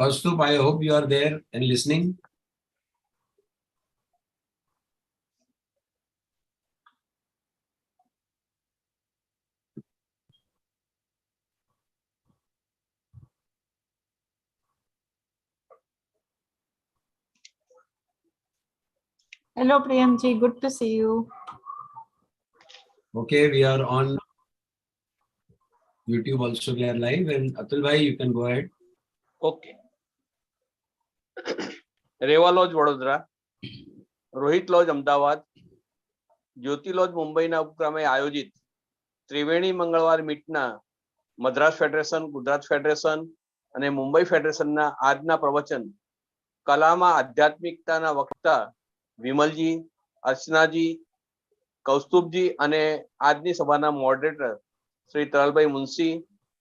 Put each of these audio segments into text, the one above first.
Kaustubh, I hope you are there and listening. Hello, Priyamji. Good to see you. Okay, we are on YouTube also. We are live, and Atul bhai, you can go ahead. Okay. Rewa lodge Vadodara, Rohit lodge Ahmedabad, Jyoti lodge મુંબઈના ઉપક્રમે આયોજિત ત્રિવેણી મંગળવાર મીટના Madras federation, Gujarat federation અને મુંબઈ ફેડરેશનના આજના પ્રવચન કલામાં આધ્યાત્મિકતાના વક્તા વિમલજી, અર્ચનાજી, કૌસ્તુભજી અને આજની સભાના મોડરેટર શ્રી તરલભાઈ મુનશી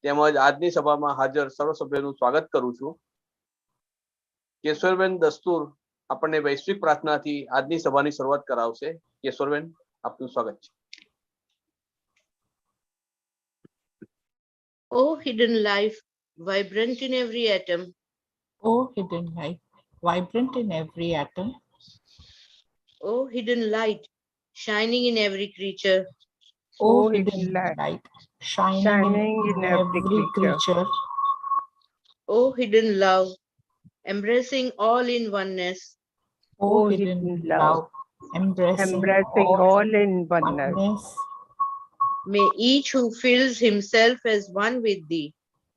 તેમજ આજની સભામાં હાજર સર્વ સભ્યોનું સ્વાગત કરું છું. કેશવરબેન દસ્તુર આપણને વૈશ્વિક પ્રાર્થનાથી આજની સભાની શરૂઆત કરાવશે. કેશવરબેન, આપનું સ્વાગત છે. O hidden life, vibrant in every atom. O hidden light, vibrant in every atom. O hidden light, shining in every creature. O hidden light, shining in every creature. O hidden love, embracing all in oneness. O hidden love, embracing all in oneness. May each who feels himself as one with thee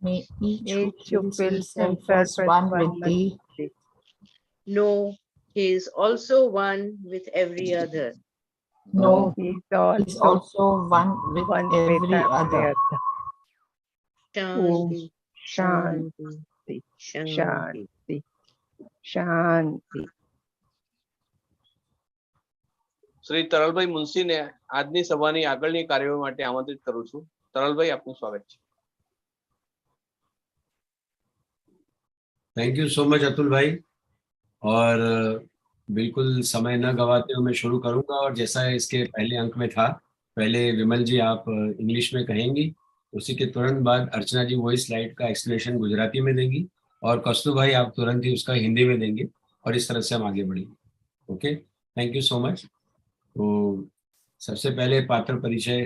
May each who feels himself as one with thee know he is also one with every other. know he is also one with every other. Shanti, Shanti, Shanti. Shanti. Shri તરલભાઈ મુનશીને આજની સભાની આગળની કાર્યવાહી માટે આમંત્રિત કરું છું. તરલભાઈ, આપનું સ્વાગત છે. Thank you so much Atul भाई. और बिल्कुल समय न गवाते हुए मैं शुरू करूंगा. और जैसा इसके पहले अंक में था, पहले विमल जी आप इंग्लिश में कहेंगी, उसी के तुरंत बाद अर्चना जी वही स्लाइड का एक्सप्लेनेशन गुजराती में देंगी और कौस्तुभ भाई आप तुरंत ही उसका हिंदी में देंगे और इस तरह से हम आगे बढ़ेंगे. Okay, thank you so much. तो सबसे पहले पात्र परिचय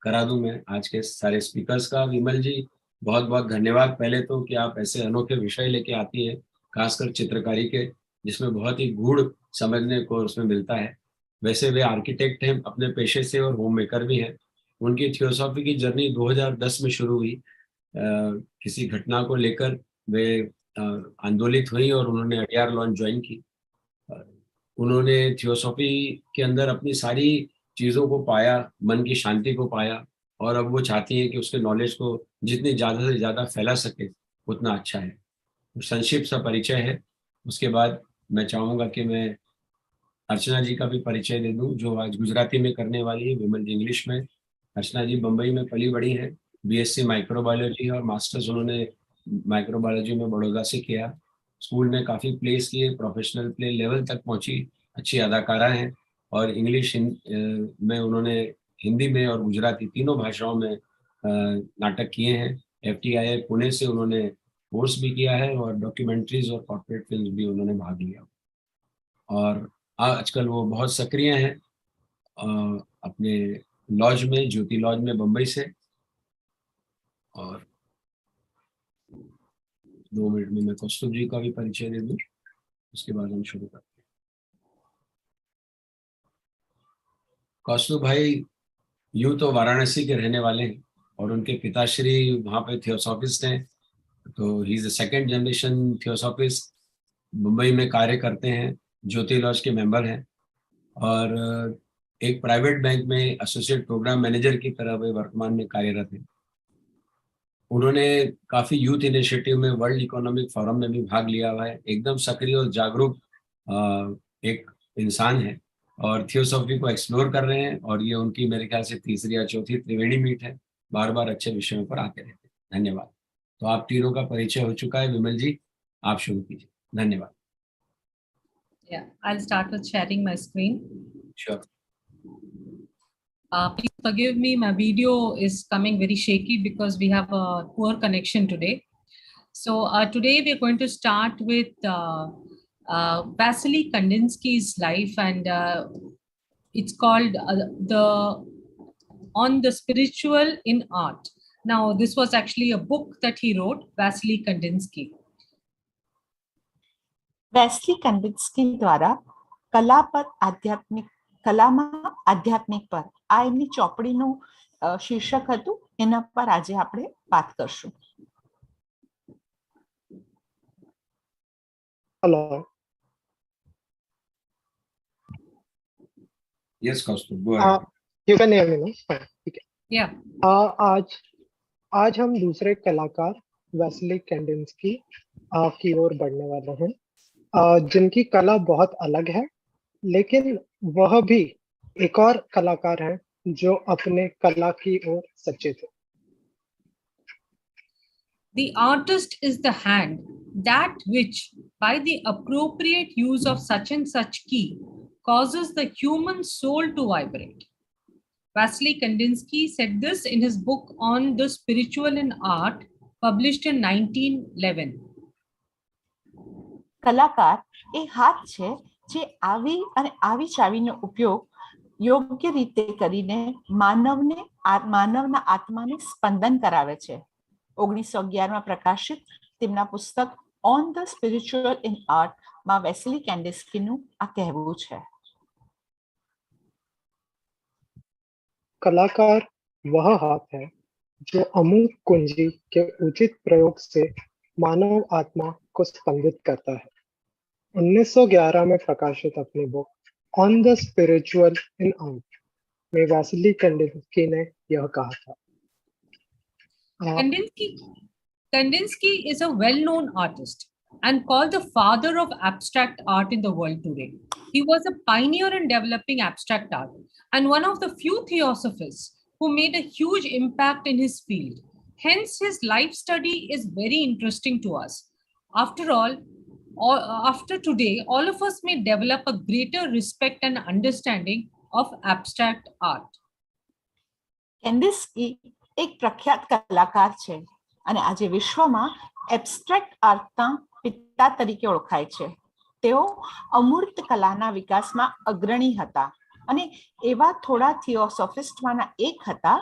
करा दूं मैं आज के सारे स्पीकर्स का. विमल जी, बहुत बहुत धन्यवाद पहले तो कि आप ऐसे अनोखे विषय लेके आती हैं, खासकर चित्रकारी के, जिसमें बहुत ही गूढ़ समझने को उसमें मिलता है. वैसे वे आर्किटेक्ट हैं अपने पेशे से और होम मेकर भी हैं. उनकी थियोसॉफी की जर्नी 2010 में शुरू हुई. किसी घटना को लेकर वे आंदोलित हुई और उन्होंने अडियार लॉन्च ज्वाइन की. उन्होंने थियोसॉफी के अंदर अपनी सारी चीज़ों को पाया, मन की शांति को पाया और अब वो चाहती हैं कि उसके नॉलेज को जितनी ज़्यादा से ज़्यादा फैला सके उतना अच्छा है. संक्षिप्त सा परिचय है. उसके बाद मैं चाहूँगा कि मैं अर्चना जी का भी परिचय दे दूँ, जो आज गुजराती में करने वाली है, विमल जी इंग्लिश में. अर्चना जी बम्बई में पली बड़ी है. बीएससी माइक्रोबायोलॉजी और मास्टर्स उन्होंने माइक्रोबायोलॉजी में बड़ौदा से किया. स्कूल में काफ़ी प्लेस किए, प्रोफेशनल प्ले लेवल तक पहुंची, अच्छी अदाकारा हैं. और इंग्लिश में उन्होंने हिंदी में और गुजराती तीनों भाषाओं में नाटक किए हैं. FTII पुणे से उन्होंने कोर्स भी किया है और डॉक्यूमेंट्रीज और कॉर्पोरेट फिल्म भी उन्होंने भाग लिया. और आजकल वो बहुत सक्रिय हैं अपने लॉज में, ज्योति लॉज में बम्बई से. और 2 मिनट में मैं कौस्तुभ जी का भी परिचय दे दूं, उसके बाद हम शुरू करते हैं. कौस्तुभ भाई यूं तो वाराणसी के रहने वाले हैं और उनके पिताश्री वहाँ पे थियोसॉफिस्ट हैं. तो he is the second generation theosophist. Mumbai में कार्य करते हैं, ज्योति लॉज के मेंबर हैं और एक प्राइवेट बैंक में एसोसिएट प्रोग्राम मैनेजर की तरह वे वर्तमान में कार्यरत हैं. उन्होंने काफ़ी यूथ इनिशिएटिव में, वर्ल्ड इकोनॉमिक फोरम में भी भाग लिया हुआ है. एकदम सक्रिय और जागरूक एक इंसान है और थियोसॉफी को एक्सप्लोर कर रहे हैं. और ये उनकी मेरे ख्याल से तीसरी या चौथी त्रिवेणी मीट है. बार बार अच्छे विषयों पर आते रहते हैं. धन्यवाद. तो आप तीनों का परिचय हो चुका है. विमल जी, आप शुरू कीजिए. धन्यवाद. Yeah, I'll start with sharing my screen. Sure. Please forgive me, my video is coming very shaky because we have a poor connection today. So today we're going to start with Wassily Kandinsky's life, and it's called On the Spiritual in Art. Now, this was actually a book that he wrote, Wassily Kandinsky. વેસ્લી કન્ડિન્સ્કી દ્વારા કલા પર આધ્યાત્મિક કલામાં આધ્યાત્મિક પર આ એમની ચોપડીનું શીર્ષક હતું. એના પર આજે આપણે વાત કરશું. Hello. Yes, Kaustubh, go ahead. You can hear me, no? Fine. ठीक है. Yeah. आज हम दूसरे कलाकार वेस्ली कैंडिंस्की की ओर बढ़ने वाले हैं, जिनकी कला बहुत अलग है, लेकिन वह भी एक और कलाकार हैं जो अपने कला की ओर सचेत है. The artist is the hand, that which, by the appropriate use of such and such key, causes the human soul to vibrate. Wassily Kandinsky said this in his book On the Spiritual in Art, published in 1911. કલાકાર એ હાથ છે જે આવી અને આવી ચાવીનો ઉપયોગ યોગ્ય રીતે કરીને માનવના આત્માને સ્પંદન કરાવે છે. 1911માં પ્રકાશિત તેમના પુસ્તક on the spiritual in art માં વેસ્લી કેન્ડિન્સ્કીનું આ કહેવું છે. कलाकार वह हाथ है जो अमूक कुंजी के उचित प्रयोग से मानव आत्मा को स्पंदित करता है. 1911 में प्रकाशित अपनी book on the spiritual in art में वासिली कंडिन्स्की ने यह कहा था. Kandinsky is a well-known artist and called the father of abstract art in the world today. He was a pioneer in developing abstract art and one of the few Theosophists who made a huge impact in his field. Hence, his life study is very interesting to us. After all, after today, all of us may develop a greater respect and understanding of abstract art. કેન્ડિન્સ્કી એક પ્રખ્યાત કલાકાર છે અને આજે વિશ્વમાં abstract આર્ટના પિતા તરીકે ઓળખાય છે. તેઓ અમૂર્ત કલાના વિકાસમાં અગ્રણી હતા અને એવા થોડા થિયોસોફિસ્ટમાંના એક હતા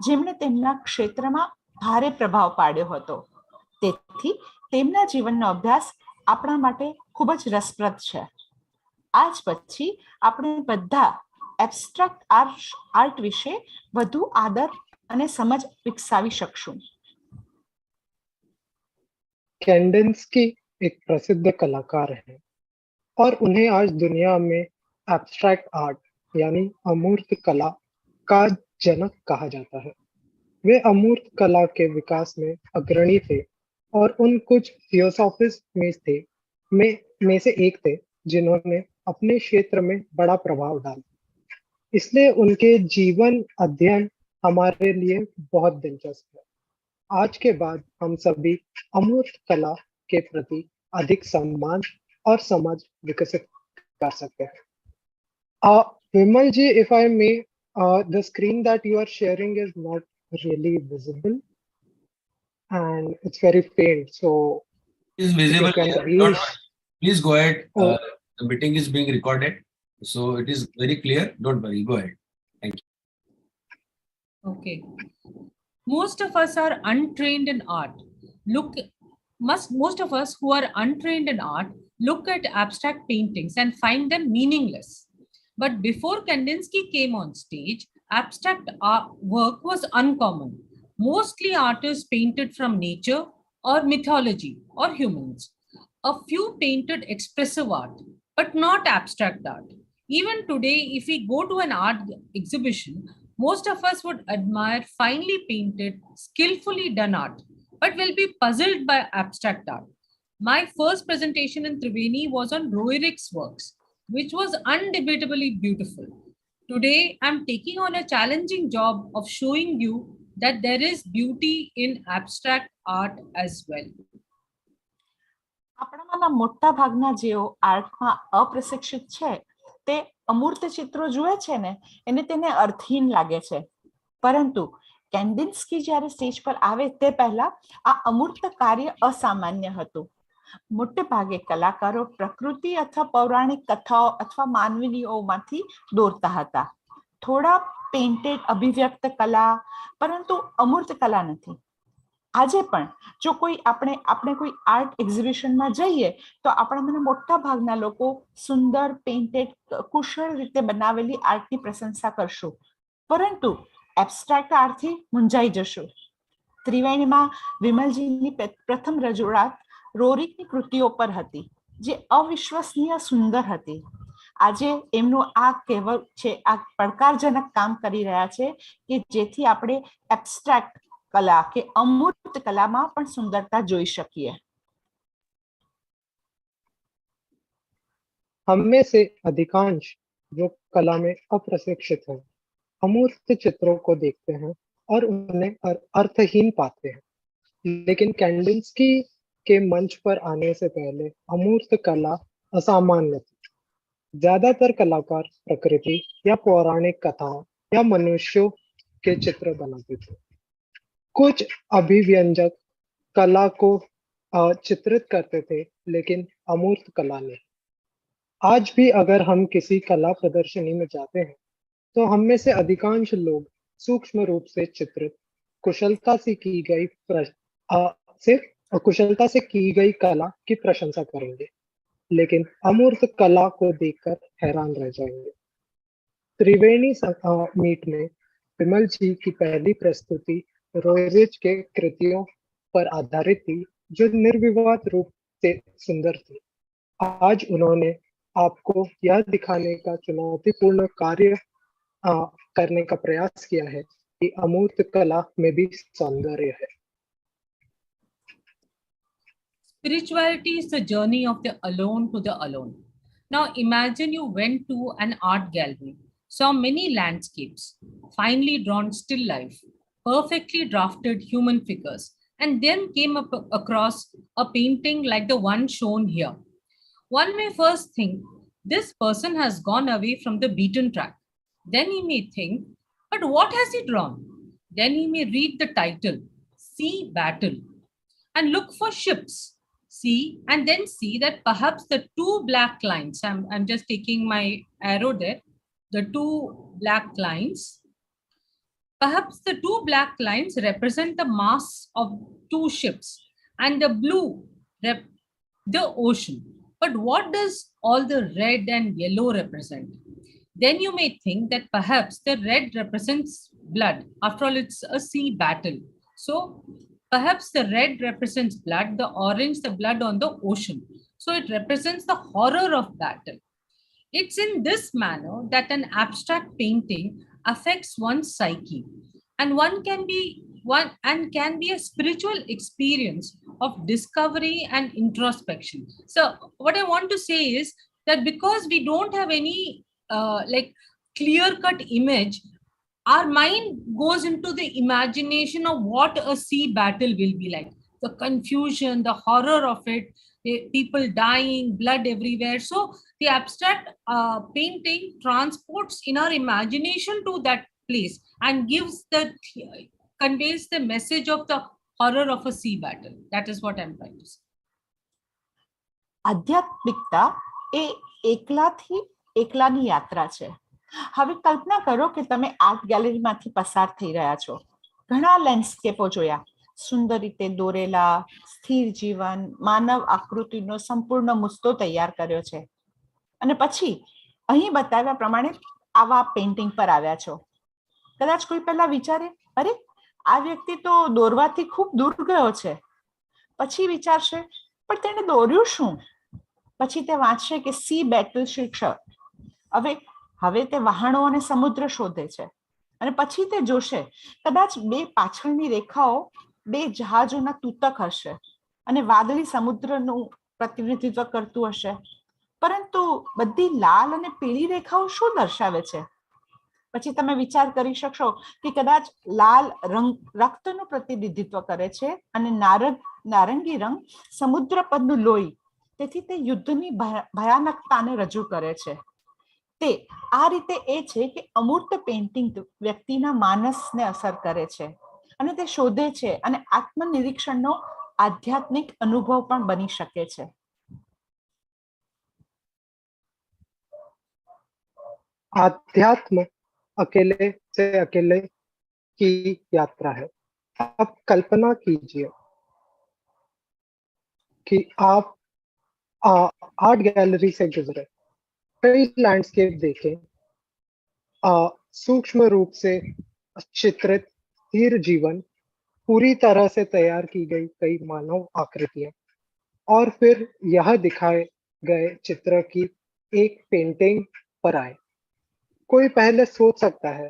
જેમણે તેમના ક્ષેત્રમાં ભારે પ્રભાવ પાડ્યો હતો. તેથી તેમના જીવનનો અભ્યાસ આપણા માટે ખૂબ જ રસપ્રદ છે. આજ પછી આપણે બધા એબ્સ્ટ્રેક્ટ આર્ટ વિશે વધુ આદર અને સમજ વિકસાવી શકશું. कैंडिन्स्की एक प्रसिद्ध कलाकार हैं और उन्हें आज दुनिया में एब्स्ट्रैक्ट आर्ट यानी अमूर्त कला का जनक कहा जाता है. वे अमूर्त कला के विकास में अग्रणी थे और उन कुछ थियोसॉफिस्ट में से एक थे जिन्होंने अपने क्षेत्र में बड़ा प्रभाव डाला. इसलिए उनके जीवन अध्ययन हमारे लिए बहुत दिलचस्प है. आज के बाद हम सभी अमूर्त कला के प्रति अधिक सम्मान और समझ विकसित कर सकते हैं. विमल जी, if I may, the screen that you are sharing is not really visible and it's very faint, so Is visible. Please go ahead. Oh. The meeting is being recorded, so it is very clear. Don't worry. Go ahead. Thank you. Okay. Most of us are untrained in art. Most of us who are untrained in art look at abstract paintings and find them meaningless. But before Kandinsky came on stage, abstract art work was uncommon. Mostly artists painted from nature or mythology or humans. A few painted expressive art, but not abstract art. Even today, if we go to an art exhibition, most of us would admire finely painted, skillfully done art, but will be puzzled by abstract art. My first presentation in Triveni was on Roerik's works, which was undebatably beautiful. Today, I'm taking on a challenging job of showing you that there is beauty in abstract art as well. આપણામાંના મોટા ભાગના જેઓ આર્ટમાં અપ્રશિક્ષિત છે તે અમૂર્ત ચિત્રો જુએ છે ને એને તેને અર્થહીન લાગે છે. પરંતુ કેન્ડિન્સ્કી જ્યારે સ્ટેજ પર આવે તે પહેલા આ અમૂર્ત કાર્ય અસામાન્ય હતું. મોટે ભાગે કલાકારો પ્રકૃતિ અથવા પૌરાણિક કથાઓ અથવા માનવીનીઓમાંથી દોરતા હતા. થોડા પેઇન્ટેડ અભિવ્યક્ત કલા, પરંતુ અમૂર્ત કલા નથી. આજે પણ જો આપણે કોઈ આર્ટ એક્ઝિબિશનમાં જઈએ તો આપણામાંના મોટા ભાગના લોકો સુંદર પેઇન્ટેડ કુશળ રીતે બનાવેલી આર્ટની પ્રશંસા કરશું, પરંતુ એબ્સ્ટ્રેક્ટ આર્ટથી મૂંઝાઈ જશું. ત્રિવેણીમાં વિમલજીની પ્રથમ રજૂઆત રોરિકની કૃતિઓ પર હતી, જે અવિશ્વસનીય સુંદર હતી. આજે એમનું આ કહેવત છે, આ પડકારજનક કામ કરી રહ્યા છે કે જેથી આપણે એબ્સ્ટ્રેક્ટ કલા કે અમૂર્ત કલામાં પણ સુંદરતા જોઈ શકીએ. हम में से अधिकांश जो कला में अप्रशिक्षित हैं, अमूर्त चित्रों को देखते हैं और उन्हें अर्थहीन पाते हैं. लेकिन कैंडिंस्की के मंच पर आने से पहले अमूर्त कला असामान्य थी. ज्यादातर कलाकार प्रकृति या पौराणिक कथाओं या मनुष्यों के चित्र बनाते थे. कुछ अभिव्यंजक कला को चित्रित करते थे, लेकिन अमूर्त कला नहीं. आज भी अगर हम किसी कला प्रदर्शनी में जाते हैं तो हम में से अधिकांश लोग सूक्ष्म रूप से चित्रित कुशलता से की गई कला की प्रशंसा करेंगे, लेकिन अमूर्त कला को देखकर हैरान रह जाएंगे. त्रिवेणी मीट में विमल जी की पहली प्रस्तुति रोरिच के कृतियों पर आधारित थी, जो निर्विवाद रूप से सुंदर थी. आज उन्होंने आपको यह दिखाने का चुनौतीपूर्ण कार्य करने का प्रयास किया है कि अमूर्त कला में भी सौंदर्य है. Spirituality is the journey of the alone to the alone. Now imagine you went to an art gallery, saw many landscapes, finely drawn still life, perfectly drafted human figures, and then came across a painting like the one shown here. One may first think, this person has gone away from the beaten track. Then he may think, but what has he drawn? Then he may read the title, Sea Battle, and look for ships. See, and then see that perhaps the two black lines, I'm just taking my arrow there, the two black lines, perhaps the two black lines represent the masts of two ships, and the blue, the ocean. But what does all the red and yellow represent? Then you may think that perhaps the red represents blood. After all, it's a sea battle. So perhaps the red represents blood, the orange, the blood on the ocean. So it represents the horror of battle. It's in this manner that an abstract painting affects one's psyche, and can be a spiritual experience of discovery and introspection. So what I want to say is that because we don't have any clear-cut image, our mind goes into the imagination of what a sea battle will be like. The confusion, the horror of it, people dying, blood everywhere. So the abstract painting transports in our imagination to that place and conveys the message of the horror of a sea battle. That is what I'm trying to say. આધ્યાત્મિકતા એ એકલાથી એકલાની યાત્રા છે. હવે કલ્પના કરો કે તમે art ગેલેરીમાંથી પસાર થઈ રહ્યા છો. ઘણા લેન્ડસ્કેપો જોયા, સુંદર રીતે દોરેલા, સ્થિર જીવન, માનવ આકૃતિનો સંપૂર્ણ મુસ્તો તૈયાર કર્યો છે, અને પછી અહીં બતાવ્યા પ્રમાણે આવા પેઇન્ટિંગ પર આવ્યા છો. કદાચ કોઈ પહેલા વિચારે, અરે આ વ્યક્તિ તો દોરવાથી ખૂબ દૂર ગયો છે. પછી વિચારશે, પણ તેણે દોર્યું શું? પછી તે વાંચશે કે સી બેટલ શીર્ષક. હવે તે વહાણો અને સમુદ્ર શોધે છે, અને પછી તે જોશે કદાચ બે પાછળની રેખાઓ બે જહાજોના તૂતક હશે અને વાદળી સમુદ્રનું પ્રતિનિધિત્વ કરતું હશે. પરંતુ બધી લાલ અને પીળી રેખાઓ શું દર્શાવે છે? પછી તમે વિચાર કરી શકશો કે કદાચ લાલ રંગ રક્તનું પ્રતિનિધિત્વ કરે છે અને નારંગી રંગ સમુદ્ર પરનું લોહી, તેથી તે યુદ્ધની ભયાનકતાને રજૂ કરે છે. તે આ રીતે એ છે કે અમૂર્ત પેઇન્ટિંગ વ્યક્તિના માનસને અસર કરે છે અને તે શોધે છે અને આત્મનિરીક્ષણનો આધ્યાત્મિક અનુભવ પણ બની શકે છે. आध्यात्म अकेले से अकेले की यात्रा है. आप कल्पना कीजिए कि आप आर्ट गैलरी से गुजरे, कई लैंडस्केप देखे, सूक्ष्म रूप से चित्रित स्थिर जीवन, पूरी तरह से तैयार की गई कई मानव आकृतियां, और फिर यह दिखाए गए चित्र की एक पेंटिंग पर आए. कोई पहले सोच सकता है,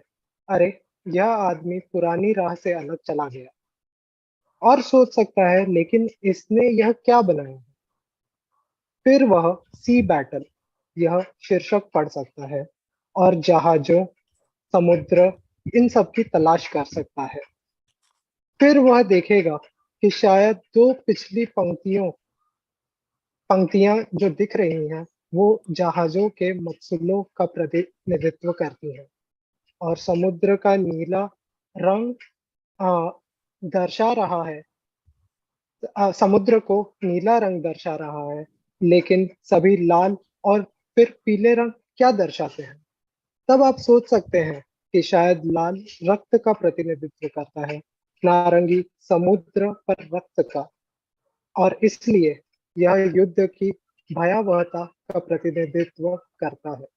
अरे यह आदमी पुरानी राह से अलग चला गया, और सोच सकता है लेकिन इसने यह क्या बनाया. फिर वह सी बैटल यह शीर्षक पढ़ सकता है और जहाजों, समुद्र, इन सब की तलाश कर सकता है. फिर वह देखेगा कि शायद दो पिछली पंक्तियां जो दिख रही हैं वो जहाजों के मकसूलों का प्रतिनिधित्व करती हैं, और समुद्र का नीला रंग दर्शा रहा है, समुद्र को नीला रंग दर्शा रहा है, लेकिन सभी लाल और फिर पीले रंग क्या दर्शाते हैं. तब आप सोच सकते हैं कि शायद लाल रक्त का प्रतिनिधित्व करता है, नारंगी समुद्र पर रक्त का, और इसलिए यह युद्ध की भयावहता का प्रतिनिधित्व करता है.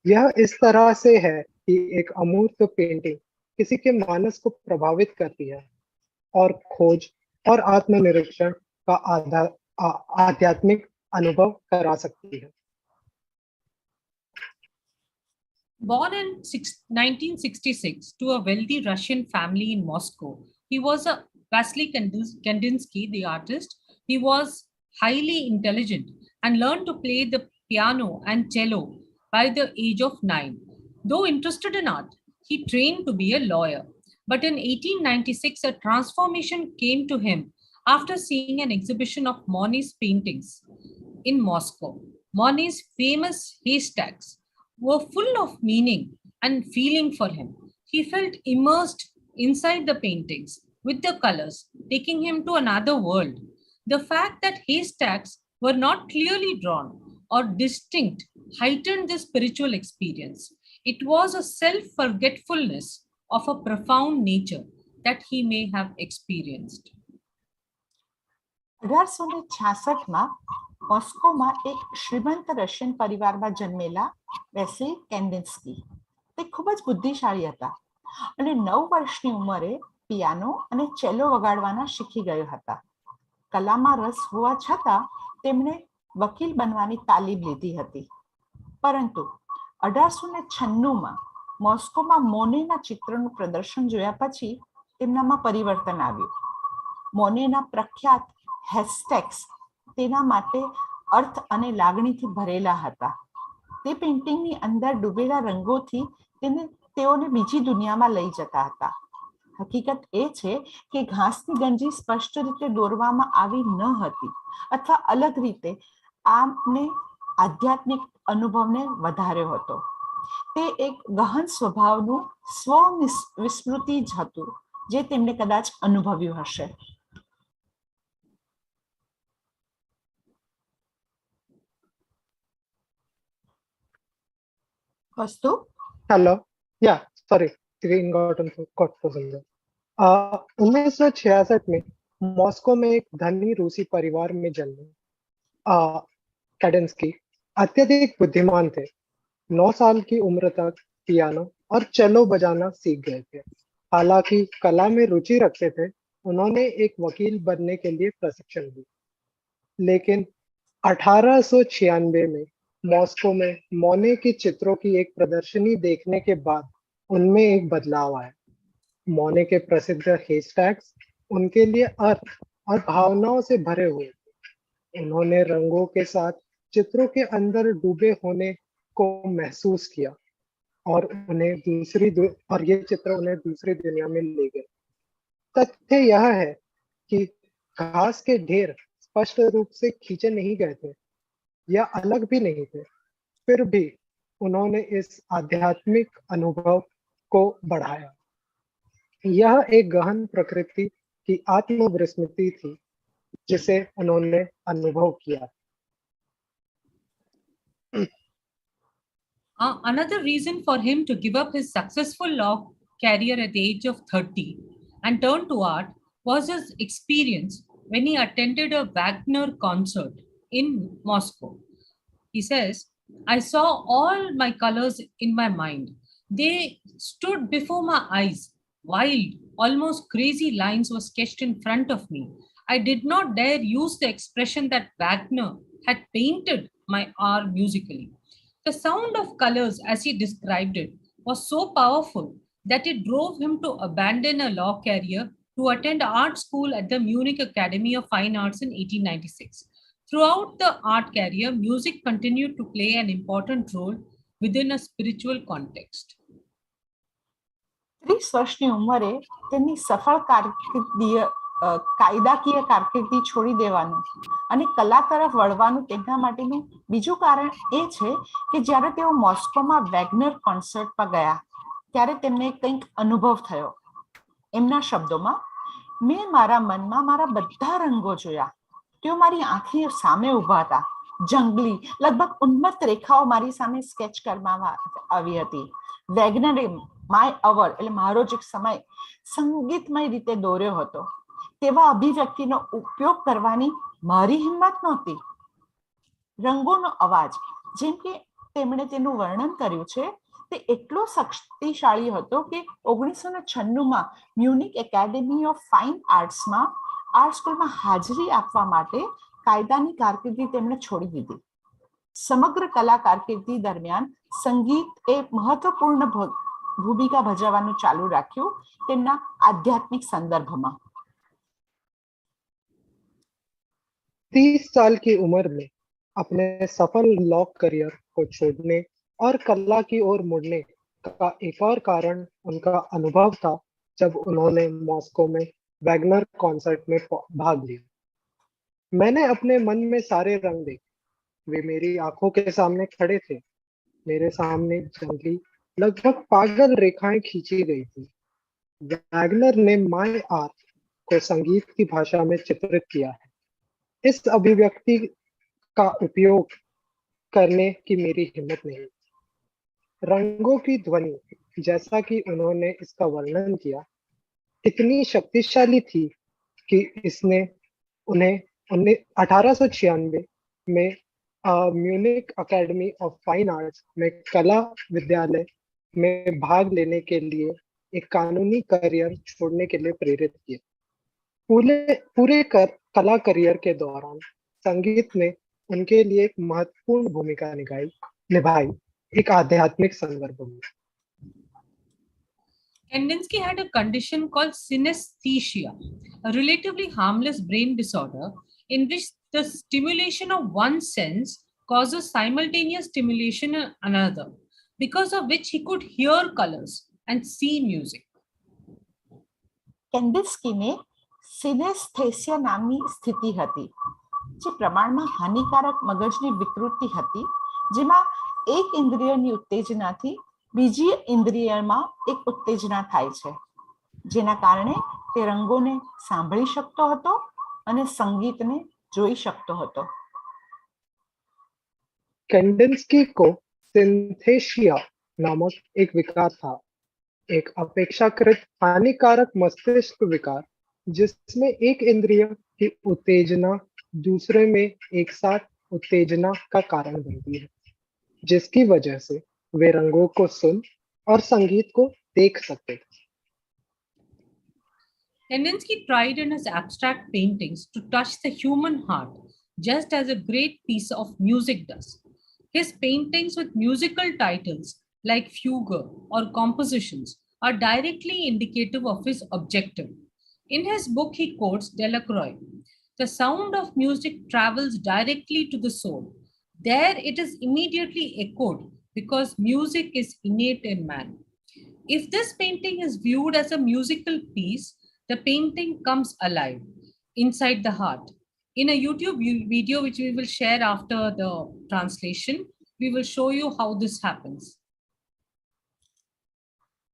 यह इस तरह से है कि एक अमूर्त पेंटिंग किसी के मानस को प्रभावित करती है और खोज और आत्मनिरीक्षण का आध्यात्मिक अनुभव करा सकती है. Born in 1966 to a wealthy Russian family in Moscow, he was a Wassily Kandinsky, the artist. He was highly intelligent and learned to play the piano and cello by the age of 9. Though interested in art, he trained to be a lawyer. But in 1896, a transformation came to him after seeing an exhibition of Monet's paintings in Moscow. Monet's famous haystacks were full of meaning and feeling for him. He felt immersed inside the paintings with the colors, taking him to another world. The fact that haystacks were not clearly drawn or distinct heightened the spiritual experience. It was a self-forgetfulness of a profound nature that he may have experienced. 1866 મોસ્કોમાં એક શ્રીમંત Russian પરિવારમાં જન્મેલા વેસિલી કેન્ડિન્સ્કી તે ખૂબ જ બુદ્ધિશાળી હતા અને 9 વર્ષની ઉંમરે પિયાનો અને ચેલો વગાડવાના શીખી ગયા હતા. કલામાં રસ હોવા છતાં તેમણે વકીલ બનવાની તાલીમ લીધી હતી. પરંતુ 1896 મોસ્કોમાં મોનેના ચિત્રનું પ્રદર્શન જોયા પછી તેમનામાં પરિવર્તન આવ્યું. મોનેના પ્રખ્યાત હેસ્ટેક્સ તેના માટે અર્થ અને લાગણીથી ભરેલા હતા. તે પેઇન્ટિંગની અંદર ડૂબેલા રંગોથી તેઓને બીજી દુનિયામાં લઈ જતા હતા. હકીકત એ છે કે ઘાસની ગંજી સ્પષ્ટ રીતે દોરવામાં આવી ન હતી અથવા અલગ રીતે આમને આધ્યાત્મિક અનુભવને વધાર્યો હતો. તે એક ગહન સ્વભાવનું સ્વ-વિસ્મૃતિ જ હતું જે તેમણે કદાચ અનુભવ્યું હશે. Kaustubh? Hello. Yeah, sorry. Screen got frozen. 1966 में मॉस्को में एक धनी रूसी परिवार में जन्मे कैडेंस्की अत्यधिक बुद्धिमान थे. 9 साल की उम्र तक पियानो और चेलो बजाना सीख गए थे. हालांकि कला में रुचि रखते थे, उन्होंने एक वकील बनने के लिए प्रशिक्षण ली. लेकिन 1896 में मॉस्को में मोने की चित्रों की एक प्रदर्शनी देखने के बाद उनमें एक बदलाव आया. मोने के प्रसिद्ध हेस्टैग्स उनके लिए अर्थ और भावनाओं से भरे हुए थे. उन्होंने रंगों के साथ चित्रों के अंदर डूबे होने को महसूस किया और ये चित्र उन्हें दूसरी दुनिया में ले गए. तथ्य यह है कि घास के ढेर स्पष्ट रूप से खींचे नहीं गए थे या अलग भी नहीं थे. फिर भी उन्होंने इस आध्यात्मिक अनुभव को बढ़ाया। यह एक गहन प्रकृति की आत्मविस्मृति थी जिसे उन्होंने अनुभव किया। Another reason for him to give up his successful law career at the age of 30 and turn to art was his experience when he attended a Wagner concert in Moscow. He says, I saw all my colors in my mind. They stood before my eyes. Wild, almost crazy lines were sketched in front of me. I did not dare use the expression that Wagner had painted my art musically. The sound of colors, as he described it, was so powerful that it drove him to abandon a law career to attend art school at the Munich Academy of Fine Arts in 1896. Throughout the art career, music continued to play an important role within a spiritual context. 30 વર્ષની ઉંમરે તેમની સફળ કાયદાકીય કારકિર્દી છોડી દેવાનું અને કલા તરફ વળવાનું તેમના માટેનું બીજું કારણ એ છે કે જ્યારે તેઓ મોસ્કોમાં વેગનર કોન્સર્ટમાં ગયા ત્યારે તેમને કંઈક અનુભવ થયો. એમના શબ્દોમાં, મેં મારા મનમાં મારા બધા રંગો જોયા. તેઓ મારી આંખની સામે ઊભા હતા. જંગલી, લગભગ ઉન્મત્ત રેખાઓ મારી સામે સ્કેચ કરવામાં આવી હતી. વેગનરે માય અવર એટલે મારો જ સમય સંગીતમય રીતે દોર્યો હતો. તેવા અભિવ્યક્તિનો ઉપયોગ કરવાની મારી હિંમત નહોતી. રંગોનો અવાજ, જેમ કે તેમણે તેનું વર્ણન કર્યું છે, તે એટલો શક્તિશાળી હતો કે 1996માં મ્યુનિક એકેડેમી ઓફ ફાઇન આર્ટ્સમાં આર્ટ સ્કૂલમાં હાજરી આપવા માટે કાયદાની કારકિર્દી તેમણે છોડી દીધી. સમગ્ર કલા કારકિર્દી દરમિયાન સંગીત એ મહત્વપૂર્ણ ભૂમિકા ભજવવાનું ચાલુ રાખ્યું તેમના આધ્યાત્મિક સંદર્ભમાં. 30 साल की उम्र में अपने सफल लॉ करियर को छोड़ने और कला की ओर मुड़ने का एक और कारण उनका अनुभव था जब उन्होंने मॉस्को में वैगनर कॉन्सर्ट में भाग लिया। मैंने अपने मन में सारे रंग देखे, वे मेरी आंखों के सामने खड़े थे। मेरे सामने जंगली, लगभग पागल रेखाएं खींची गई थी। वैगनर ने माय आर्ट को संगीत की भाषा में चित्रित किया है। इस अभिव्यक्ति का उपयोग करने की मेरी हिम्मत नहीं। रंगों की ध्वनि, जैसा कि उन्होंने इसका वर्णन किया, इतनी शक्तिशाली थी कि इसने उन्हें 1896 में Munich academy of fine arts में कला विद्यालय में भाग लेने के लिए एक कानूनी करियर छोड़ने के लिए प्रेरित किया। पूरे कला करियर के दौरान संगीत ने उनके लिए एक महत्वपूर्ण भूमिका निभाई एक आध्यात्मिक संदर्भ में। Kandinsky had a condition called synesthesia, a relatively harmless brain disorder in which the stimulation of one sense causes simultaneous stimulation in another, because of which he could hear colors and see music. Kandinsky ने સિનેસ્થેસિયા નામની સ્થિતિ હતી, જે પ્રમાણમાં હાનિકારક મગજની વિકૃતિ હતી, જેમાં એક ઇન્દ્રિયની ઉત્તેજનાથી બીજી ઇન્દ્રિયમાં એક ઉત્તેજના થાય છે, જેના કારણે તે રંગોને સાંભળી શકતો હતો અને સંગીતને જોઈ શકતો હતો. कैंडिंस्की को सिंथेसिया नामक एक विकार था, एक अपेक्षाकृत हानिकारक मस्तिष्क विकार जिसमें एक इंद्रिय की उत्तेजना दूसरे में एक साथ उत्तेजना का कारण बनती है, जिसकी वजह से वे रंगों को सुन और संगीत को देख सकते थे. Kandinsky tried in his abstract paintings to touch the human heart, just as a great piece of music does. His paintings with musical titles like fugue or compositions are directly indicative of his objective. In his book, he quotes Delacroix, "The sound of music travels directly to the soul. There it is immediately echoed because music is innate in man." If this painting is viewed as a musical piece, the painting comes alive inside the heart. In a YouTube video, which we will share after the translation, We will show you how this happens.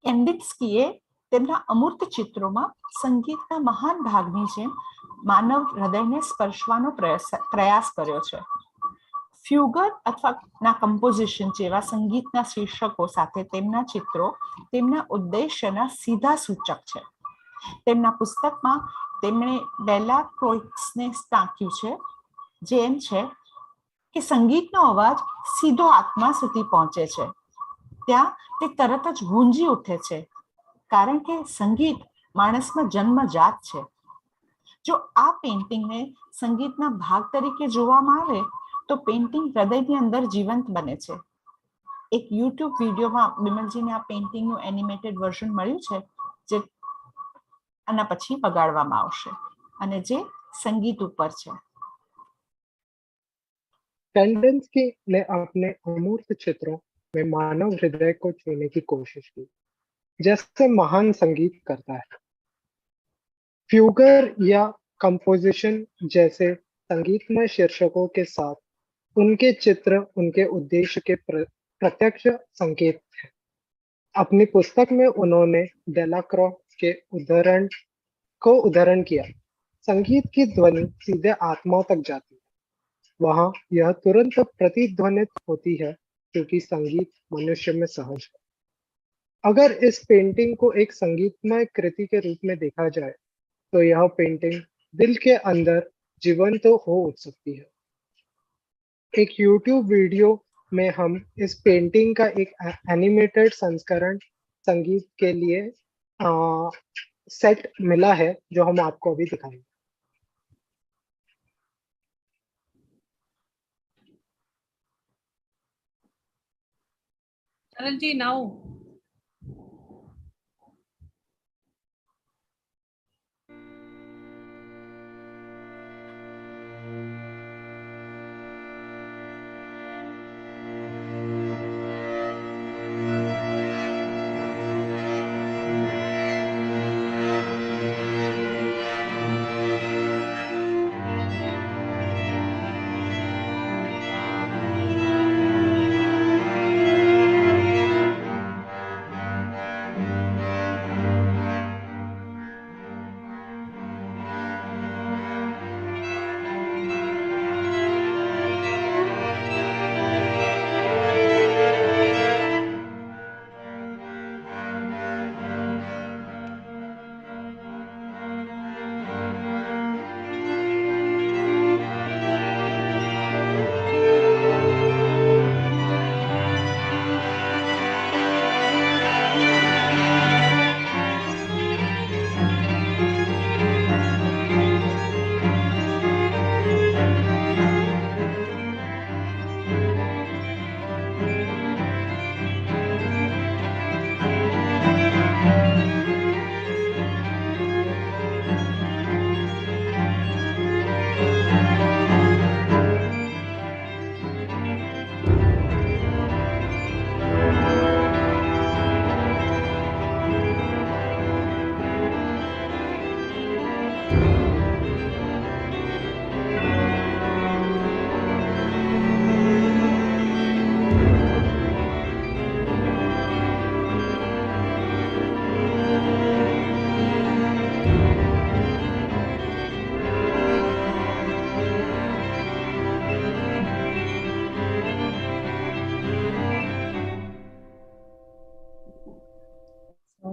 કેન્ડિન્સ્કીએ તેમના અમૂર્ત ચિત્રોમાં સંગીતના મહાન ભાગની જેમ માનવ હૃદયને સ્પર્શવાનો પ્રયાસ કર્યો છે. ફ્યુગર અથવા કમ્પોઝિશન જેવા સંગીતના શીર્ષકો સાથે તેમના ચિત્રો તેમના ઉદ્દેશ્યના સીધા સૂચક છે. તેમના પુસ્તકમાં તેમણે બેલાક્રોઇક્સને ટાંક્યું છે, જે એમ છે કે સંગીતનો અવાજ સીધો આત્મા સુધી પહોંચે છે. ત્યાં તે તરત જ ગુંજી ઉઠે છે, કારણ કે સંગીત માણસમાં જન્મજાત છે. જો આ પેઇન્ટિંગને સંગીતના ભાગ તરીકે જોવામાં આવે તો પેઇન્ટિંગ હૃદયની અંદર જીવંત બને છે. એક યુટ્યુબ વિડીયોમાં બિમલજીને આ પેઇન્ટિંગનું એનિમેટેડ વર્ઝન મળ્યું છે, જે આના પછી વગાડવામાં આવશે અને જે સંગીત ઉપર છે. कैंडिंस्की ने अपने अमूर्त चित्रों में मानव हृदय को छूने की कोशिश की, जैसे महान संगीत करता है. फ्यूगर या कंपोजिशन जैसे संगीतमय शीर्षकों के साथ उनके चित्र उनके उद्देश्य के प्रत्यक्ष संकेत हैं. अपनी पुस्तक में उन्होंने डेलाक्रॉ के उदाहरण किया. संगीत की ध्वनि सीधे आत्मा तक जाती है. वहां यह तुरंत प्रतिध्वनित होती है, क्योंकि संगीत मनुष्य में सहज है. अगर इस पेंटिंग को एक संगीतमय कृति के रूप में देखा जाए तो यह पेंटिंग दिल के अंदर जीवंत हो उठ सकती है. एक YouTube वीडियो में हम इस पेंटिंग का एक एनिमेटेड संस्करण संगीत के लिए सेट मिला है, जो हम आपको अभी दिखाएंगे. Taral ji, now.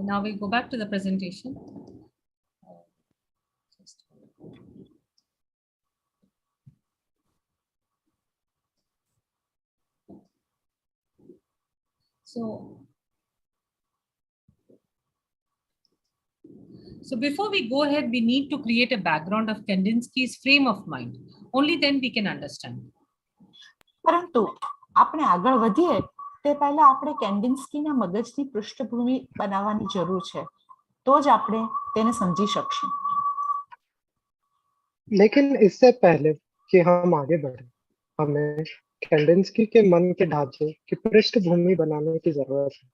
Now we go back to the presentation. So before we go ahead, we need to create a background of Kandinsky's frame of mind. Only then we can understand. પરંતુ આપણે આગળ વધીએ તે પહેલા આપણે કેન્ડિન્સ્કીના મગજની પૃષ્ઠભૂમિ બનાવવાની જરૂર છે, તો જ આપણે તેને સમજી શકશું. लेकिन इससे पहले कि हम आगे बढ़े, हमें कैंडिंस्की के मन के ढांचे की पृष्ठभूमि बनाने की जरूरत है.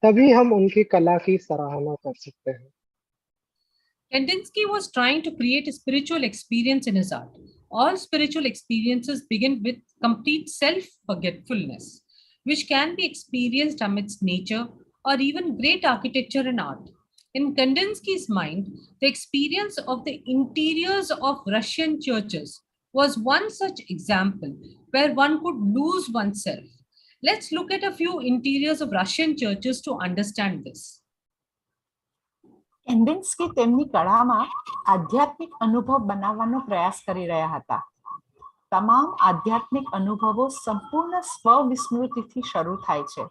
तभी हम उनकी कला की सराहना कर सकते हैं. Kandinsky was trying to create a spiritual experience in his art. All spiritual experiences begin with complete self-forgetfulness, which can be experienced amidst nature or even great architecture and art. In Kandinsky's mind, the experience of the interiors of Russian churches was one such example where one could lose oneself. Let's look at a few interiors of Russian churches to understand this. કેન્ડિન્સ્કી તેમની કળામાં આધ્યાત્મિક અનુભવ બનાવવાનો પ્રયાસ કરી રહ્યા હતા. તમામ આધ્યાત્મિક અનુભવો સંપૂર્ણ સ્વવિસ્મૃતિથી શરૂ થાય છે,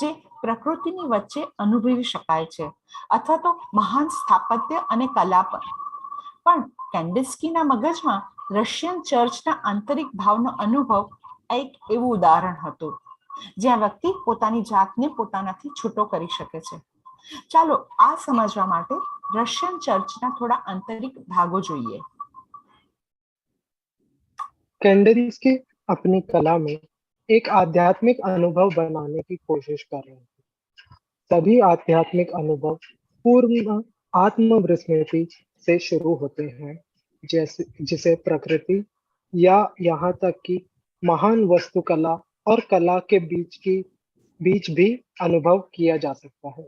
જે પ્રકૃતિની વચ્ચે અનુભવી શકાય છે, અથવા તો મહાન સ્થાપત્ય અને કલા પર. પણ કેન્ડિન્સ્કીના મગજમાં રશિયન ચર્ચના આંતરિક ભાવનો અનુભવ એક એવું ઉદાહરણ હતું, જ્યાં વ્યક્તિ પોતાની જાતને પોતાનાથી છૂટો કરી શકે છે. ચાલો આ સમજવા માટે રશિયન ચર્ચના થોડા આંતરિક ભાગો જોઈએ. कैंडिंस्की अपनी कला में एक आध्यात्मिक अनुभव बनाने की कोशिश कर रहे हैं. सभी आध्यात्मिक अनुभव पूर्ण आत्मविस्मृति से शुरू होते हैं, जिसे प्रकृति या यहाँ तक कि महान वस्तुकला और कला के बीच भी अनुभव किया जा सकता है.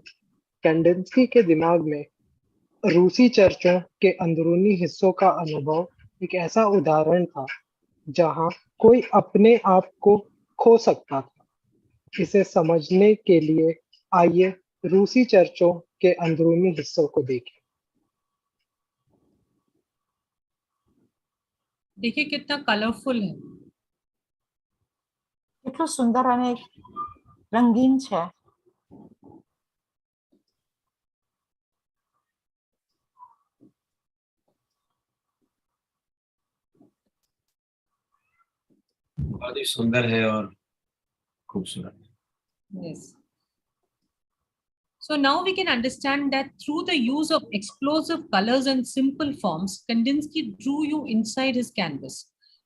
कैंडिंस्की के दिमाग में रूसी चर्चों के अंदरूनी हिस्सों का अनुभव एक ऐसा उदाहरण था जहां कोई अपने आप को खो सकता था. इसे समझने के लिए आइए रूसी चर्चों के अंदरूनी हिस्सों को देखें. देखिए कितना कलरफुल है, કેટલું સુંદર અને રંગીન છે. बहुत ही सुंदर है और खूबसूरत. Yes. So now we can understand that through the use of explosive colors and simple forms, Kandinsky drew you inside his canvas,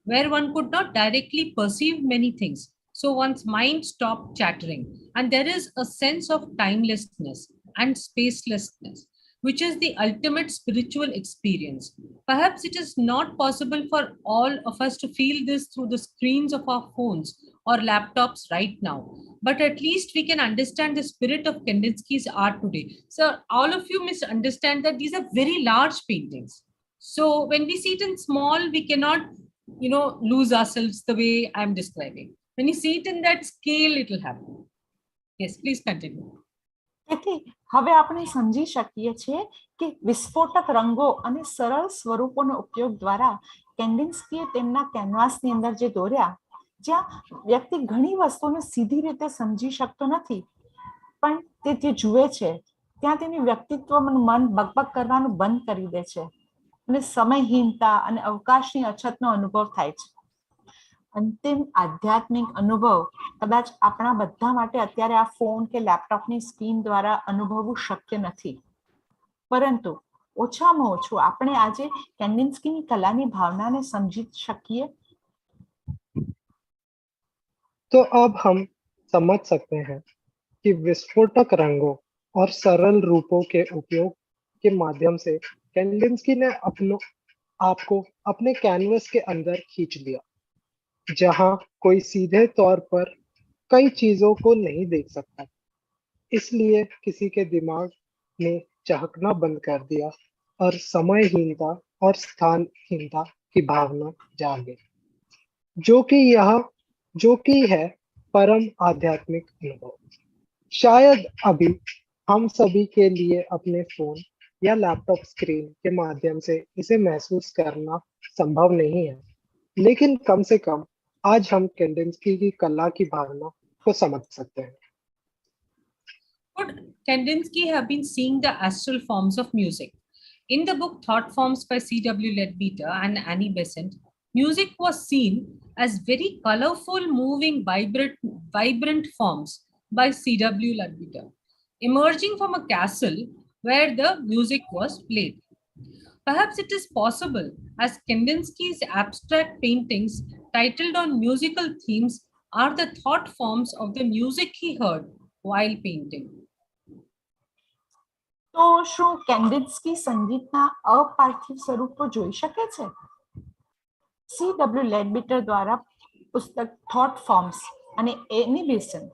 where one could not directly perceive many things. So one's mind stopped chattering, and there is a sense of timelessness and spacelessness, which is the ultimate spiritual experience. Perhaps it is not possible for all of us to feel this through the screens of our phones or laptops right now, but at least we can understand the spirit of Kandinsky's art today. So all of you must understand that these are very large paintings. So when we see it in small, we cannot, lose ourselves the way I'm describing. When you see it in that scale, it will happen. Yes, please continue. તેથી હવે આપણે સમજી શકીએ છીએ કે વિસ્ફોટક રંગો અને સરળ સ્વરૂપોનો ઉપયોગ દ્વારા કેન્ડિન્સ્કીએ તેમના કેનવાસની અંદર જે દોર્યા, જ્યાં વ્યક્તિ ઘણી વસ્તુઓને સીધી રીતે સમજી શકતો નથી, પણ તે જુએ છે, ત્યાં તેની વ્યક્તિત્વનું મન બકબક કરવાનું બંધ કરી દે છે અને સમયહીનતા અને અવકાશની અછતનો અનુભવ થાય છે. અંતિમ આધ્યાત્મિક અનુભવ કદાચ આપણા બધા માટે અત્યારે આ ફોન કે લેપટોપની સ્ક્રીન દ્વારા અનુભવવું શક્ય નથી, પરંતુ ઓછામાં ઓછું આપણે આજે કેન્ડિન્સ્કીની કલાની ભાવનાને સમજી શકીએ. तो अब हम समझ सकते हैं कि विस्फोटक रंगों और सरल रूपों के उपयोग के माध्यम से कैंडिंस्की ने आपको अपने कैनवस के अंदर खींच लिया, जहां कोई सीधे तौर पर कई चीजों को नहीं देख सकता. इसलिए किसी के दिमाग ने चहकना बंद कर दिया और समयहीनता और स्थानहीनता की भावना जाग गई, जो कि है परम आध्यात्मिक अनुभव. शायद अभी हम सभी के लिए अपने फोन या लैपटॉप स्क्रीन के माध्यम से इसे महसूस करना संभव नहीं है, लेकिन कम से कम आज हम कैंडिंस्की की कला की भावना को समझ सकते हैं. Could Kandinsky have been seeing the astral forms of music? In the book Thought Forms by C.W. Leadbeater and Annie Besant, music was seen as very colorful, moving, vibrant forms by C.W. Leadbeater, emerging from a castle where the music was played. Perhaps it is possible, as Kandinsky's abstract paintings titled on musical themes are the thought forms of the music he heard while painting. તો શું કેન્ડિન્સ્કી સંગીતના અપાર્થિવ સ્વરૂપો જોઈ શકે છે? CW લેડબિટર દ્વારા પુસ્તક thought forms અને એનિમેશન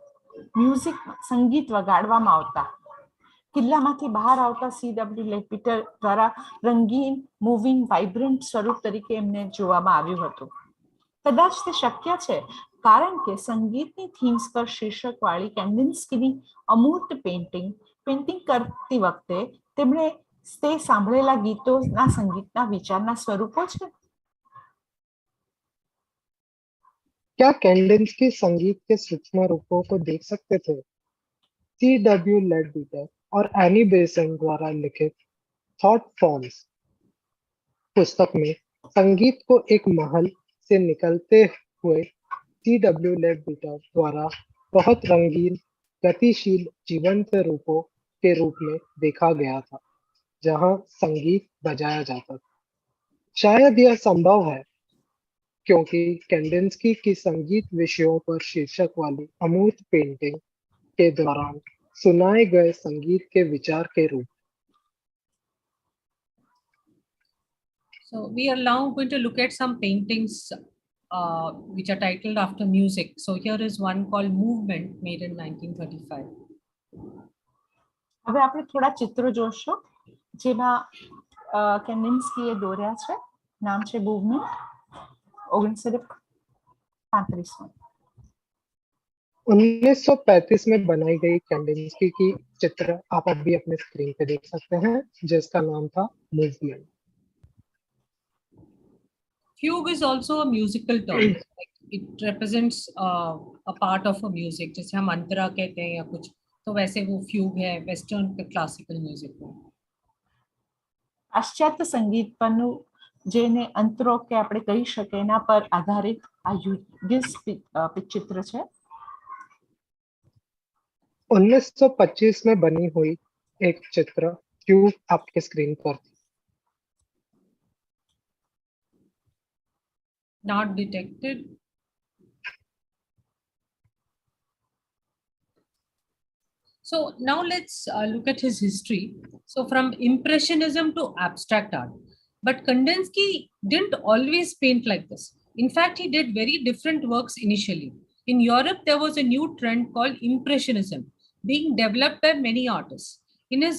મ્યુઝિક સંગીત વગાડવામાં આવતા. કિલ્લામાંથી બહાર આવતા CW લેડબિટર દ્વારા રંગીન, મૂવિંગ, વાઇબ્રન્ટ સ્વરૂપ તરીકે એમને જોવામાં આવ્યું હતું. કદાચ તે શક્ય છે કારણ કે સંગીતની થીમ્સ પર શીર્ષકવાળી કેન્ડિન્સ્કીની અમૂર્ત પેઇન્ટિંગ કરતી વખતે તેમણે તે સાંભળેલા ગીતોના સંગીતના વિચારના સ્વરૂપો છે. क्या कैंडिंस्की संगीत के सूक्ष्म रूपों को देख सकते थे? CW लेडबीटर और एनी बेसन द्वारा लिखित थॉट फॉर्म्स पुस्तक में संगीत को एक महल से निकलते हुए CW लेडबीटर द्वारा बहुत रंगीन, गतिशील, जीवंत रूपों के रूप में देखा गया था, जहां संगीत बजाया जाता था. शायद यह संभव है क्योंकि कैंडिंस्की की संगीत विषयों पर शीर्षक वाली अमूर्त पेंटिंग के दौरान सुनाए गए संगीत के विचार के रूप. So we are now going to look at some paintings which are titled after music. So here is one called Movement, made in 1935. હવે આપણે થોડા ચિત્રો જોશું જેમાં કેન્ડિન્સ્કીએ દોર્યા છે. નામ છે મૂવમેન્ટ, 1935 में. 1935 में बनाई गई कैंडिंस्की की चित्र आप अभी अपने स्क्रीन पे देख सकते हैं, जिसका नाम था movement. Fugue is also a musical term. Like it represents a part of a music. जैसे हम अंतरा कहते हैं या कुछ, तो वैसे वो fugue है वेस्टर्न क्लासिकल म्यूजिक में. પાશ્ચાત્ય સંગીત પરનું જેને અંતરો કે આપણે કહી શકીએ એના પર આધારિત આ ચિત્ર છે. 1925 में बनी हुई एक चित्र फ्यूग आपके स्क्रीन पर थी. Not detected. So now let's look at his history. So from Impressionism to abstract art. But Kandinsky didn't always paint like this. In fact, he did very different works initially. In Europe, there was a new trend called Impressionism being developed by many artists. In his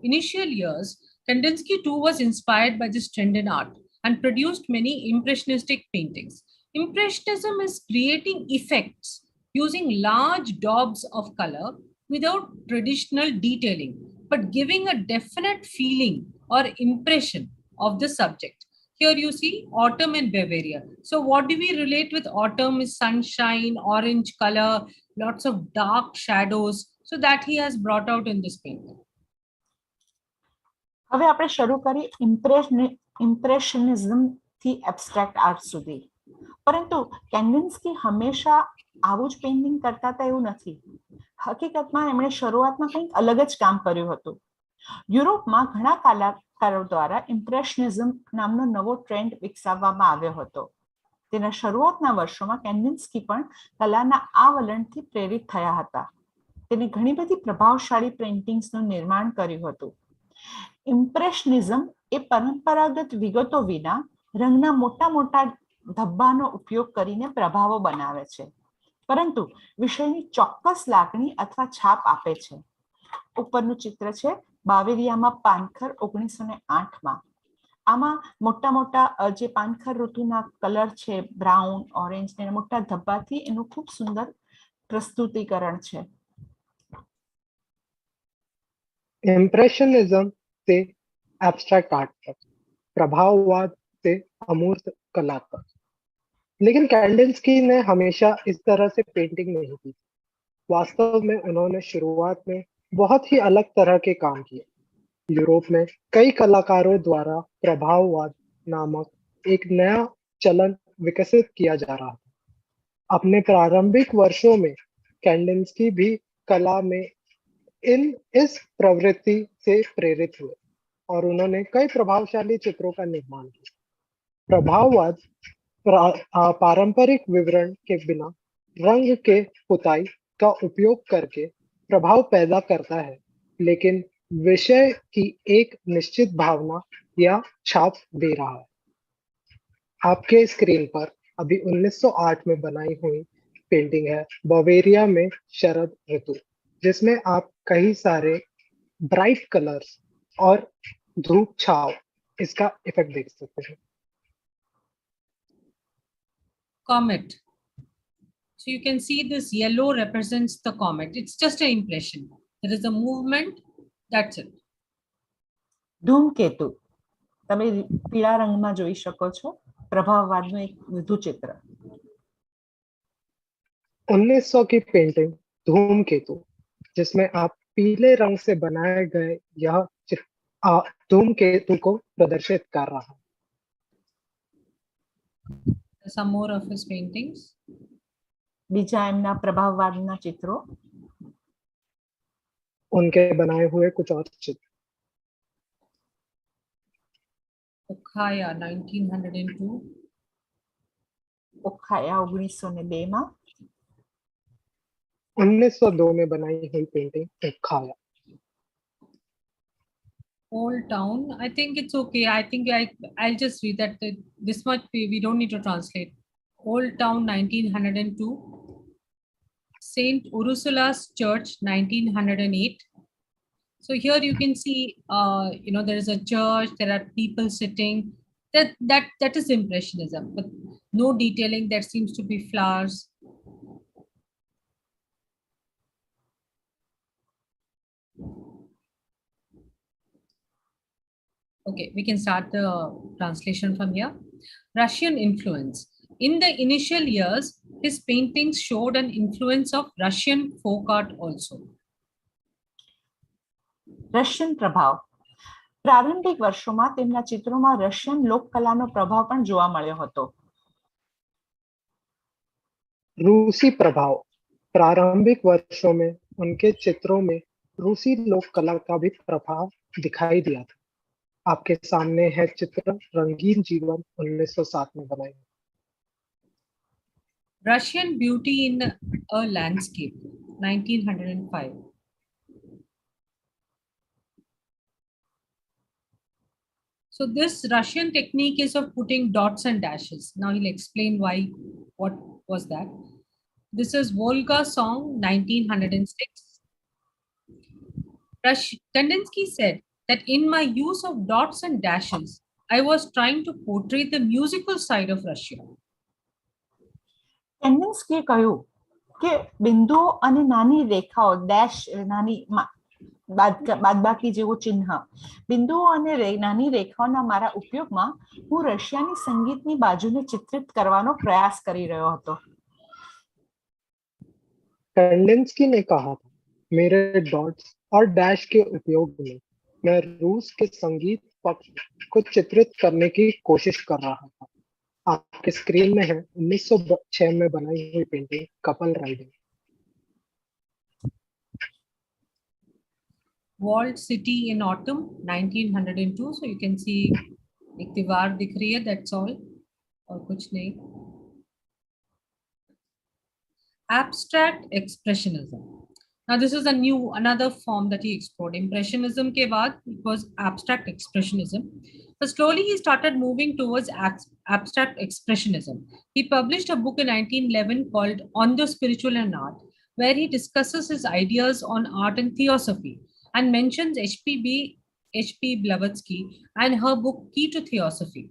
initial years, Kandinsky too was inspired by this trend in art and produced many impressionistic paintings. Impressionism is creating effects using large daubs of color without traditional detailing, but giving a definite feeling or impression of the subject. Here you see autumn in Bavaria. So what do we relate with autumn is sunshine, orange color, lots of dark shadows. So that he has brought out in this painting. હવે આપણે શરૂ કરી ઇમ્પ્રેશનિઝમ થી abstract art સુધી. પરંતુ કેન્ડિન્સ્કી હંમેશા આવું જ પેઇન્ટિંગ કરતા હતા એવું નથી. હકીકતમાં એમણે શરૂઆતમાં કંઈક અલગ જ કામ કર્યું હતું. યુરોપમાં ઘણા કલાકારો દ્વારા ઇમ્પ્રેશનિઝમ નામનો નવો ટ્રેન્ડ વિકસાવવામાં આવ્યો હતો. તેના શરૂઆતના વર્ષોમાં કેન્ડિન્સ્કી પણ કલાના આ વલણથી પ્રેરિત થયા હતા. તેને ઘણી બધી પ્રભાવશાળી પેઇન્ટિંગ્સનું નિર્માણ કર્યું હતું. ઇમ્પ્રેશનિઝમ એ પરંપરાગત વિગતો વિના રંગના મોટા મોટા ધબ્બાનો ઉપયોગ કરીને પ્રભાવો બનાવે છે, પરંતુ વિષયની ચોક્કસ લાગણી અથવા છાપ આપે છે. ઉપરનું ચિત્ર છે બાવેરિયામાં પાનખર 1908માં. આમાં મોટા મોટા જે પાનખર ઋતુના કલર છે બ્રાઉન, ઓરેન્જ ને મોટા ધબ્બાથી એનું ખૂબ સુંદર પ્રસ્તુતિકરણ છે. इम्प्रेशनिज्म से एब्स्ट्रैक्ट आर्ट तक, प्रभाववाद से अमूर्त कला तक. लेकिन कैंडिंस्की ने हमेशा इस तरह से पेंटिंग नहीं की. वास्तव में उन्होंने शुरुआत में बहुत ही अलग तरह के काम किए. यूरोप में कई कलाकारों द्वारा प्रभाववाद नामक एक नया चलन विकसित किया जा रहा था. अपने प्रारंभिक वर्षों में कैंडिंस्की भी कला में इस प्रवृत्ति से प्रेरित हुए और उन्होंने कई प्रभावशाली चित्रों का निर्माण किया. प्रभाववाद पारंपरिक विवरण के बिना रंग के पुताई का उपयोग करके प्रभाव पैदा करता है, लेकिन विषय की एक निश्चित भावना या छाप दे रहा है. आपके स्क्रीन पर अभी 1908 में बनाई हुई पेंटिंग है बवेरिया में शरद ऋतु, जिसमें आप कई सारे ब्राइट कलर्स और धूप छाव इसका इफेक्ट देख सकते हैं। Comet. So you can see this yellow represents the comet. It's just an impression. There is a movement. That's it. ધૂમકેતુ તમે પીળા રંગમાં જોઈ શકો છો, પ્રભાવવાદનું એક વધુ ચિત્ર। 1900 की पेंटिंग धूमकेतु, जिसमें आप पीले रंग से बनाए गए यह धूमकेतु को प्रदर्शित कर रहा है। Some more of his paintings. બીજા એમના પ્રભાવવાદના ચિત્રો, उनके बनाए हुए कुछ और चित्र। Okhaya 1902. ઓખાયા 1902 માં, 1902 में बनाई हुई painting ओखाया। Old Town. I think it's okay. I think I'll just read that. This much we don't need to translate. Old Town 1902. Saint Ursula's Church 1908. So here you can see, there is a church. There are people sitting. That is impressionism, but no detailing. There seems to be flowers. Okay, we can start the translation from here. Russian influence. In the initial years, his paintings showed an influence of Russian folk art also. Russian પ્રભાવ. પ્રારંભિક વર્ષોમાં તેમના ચિત્રોમાં Russian લોકકલાનો પ્રભાવ પણ જોવા મળ્યો હતો। रूसी प्रभाव। प्रारंभिक वर्षों में उनके चित्रों में रूसी लोक कला का भी प्रभाव दिखाई दिया था। आपके सामने है चित्र रंगीन जीवन 1907 में बनाई। Russian Beauty in a Landscape 1905. So this Russian technique is of putting dots and dashes. Now he'll explain what was that. This is Volga Song 1906. Kandinsky said that in my use of dots and dashes, I was trying to portray the musical side of Russia. કેન્ડિન્સ્કીએ કહ્યું કે બિંદુઓ અને નાની રેખાઓ, dash, નાની બાદબાકી જેવું ચિહ્ન, બિંદુઓ અને નાની રેખાઓના મારા ઉપયોગમાં હું રશિયાની સંગીતની બાજુને ચિત્રિત કરવાનો પ્રયાસ કરી રહ્યો હતો। कैंडिंस्की ने कहा था, मेरे डॉट्स और डैश के उपयोग में मैं रूस के संगीत पक्ष को चित्रित करने की कोशिश कर रहा था। आपके स्क्रीन में है 1906 में बनाई हुई painting couple riding. Walled City in Autumn 1902. So you can see एक दीवार दिख रही है, that's all, और कुछ नहीं। Abstract Expressionism. Now this is another form that he explored. Impressionism के बाद it was Abstract Expressionism. But slowly he started moving towards Abstract Expressionism. He published a book in 1911 called On the Spiritual and Art, where he discusses his ideas on art and theosophy and mentions H.P. Blavatsky and her book Key to Theosophy.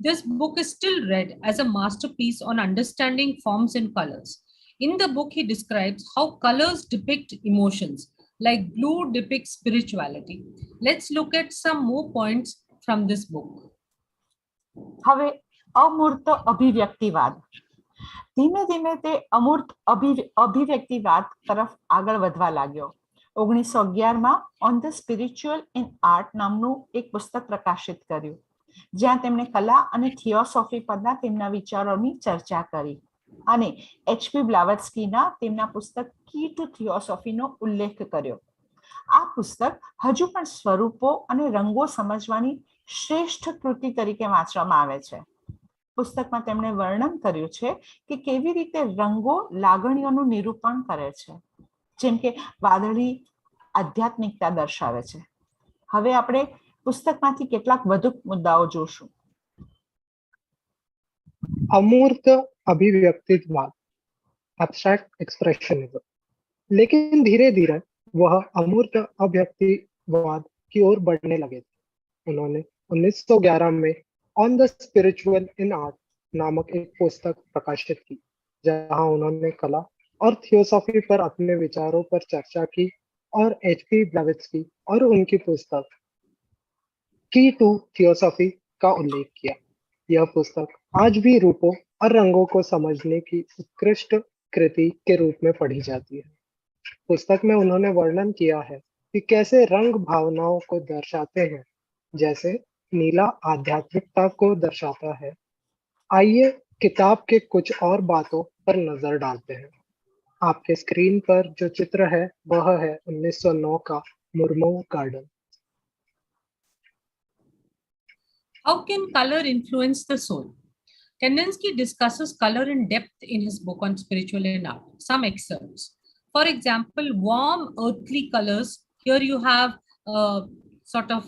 This book is still read as a masterpiece on understanding forms and colors. In the book, he describes how colors depict emotions, like blue depicts spirituality. Let's look at some more points from this book. હવે અમૂર્ત અભિવ્યક્તિવાદ. ધીમે ધીમે તે અમૂર્ત અભિવ્યક્તિવાદ તરફ આગળ વધવા लाग्यो। 1911 માં on the spiritual in art નામનું એક પુસ્તક પ્રકાશિત કર્યું, જ્યાં તેમણે કલા અને થિયોસોફી પરના તેમના વિચારોની ચર્ચા કરી અને એચપી બ્લાવત્સ્કીના તેમના પુસ્તક કી ટુ થિયોસોફીનો ઉલ્લેખ કર્યો। આ પુસ્તક હજુ પણ સ્વરૂપો અને રંગો સમજવાની શ્રેષ્ઠ કૃતિ તરીકે વાંચવામાં આવે છે। પુસ્તકમાં તેમણે વર્ણન કર્યું છે કે કેવી રીતે રંગો લાગણીઓનું નિરૂપણ કરે છે, જેમ કે વાદળી આધ્યાત્મિકતા દર્શાવે છે। હવે આપણે પુસ્તકમાંથી કેટલાક વધુ મુદ્દાઓ જોશું। अमूर्त अभिव्यक्तिवाद, एब्स्ट्रैक्ट एक्सप्रेशनिज्म। लेकिन धीरे धीरे वह अमूर्त अभिव्यक्तिवाद की ओर बढ़ने लगे थे। उन्होंने 1911 में on the spiritual in art नामक एक पुस्तक प्रकाशित की, जहां उन्होंने कला और थियोसॉफी पर अपने विचारों पर चर्चा की और एचपी ब्लेवेत्स्की और उनकी पुस्तक की टू थियोसॉफी का उल्लेख किया। यह पुस्तक आज भी रूपों और रंगों को समझने की उत्कृष्ट कृति के रूप में पढ़ी जाती है। पुस्तक में उन्होंने वर्णन किया है कि कैसे रंग भावनाओं को दर्शाते हैं, जैसे नीला आध्यात्मिकता को दर्शाता है। आइए किताब के कुछ और बातों पर नजर डालते हैं। आपके स्क्रीन पर जो चित्र है वह है 1909 का Murmu garden. How can color influence the soul? Kandinsky discusses color in depth in his book on spiritual and art. Some excerpts. For example, warm earthly colors. Here you have sort of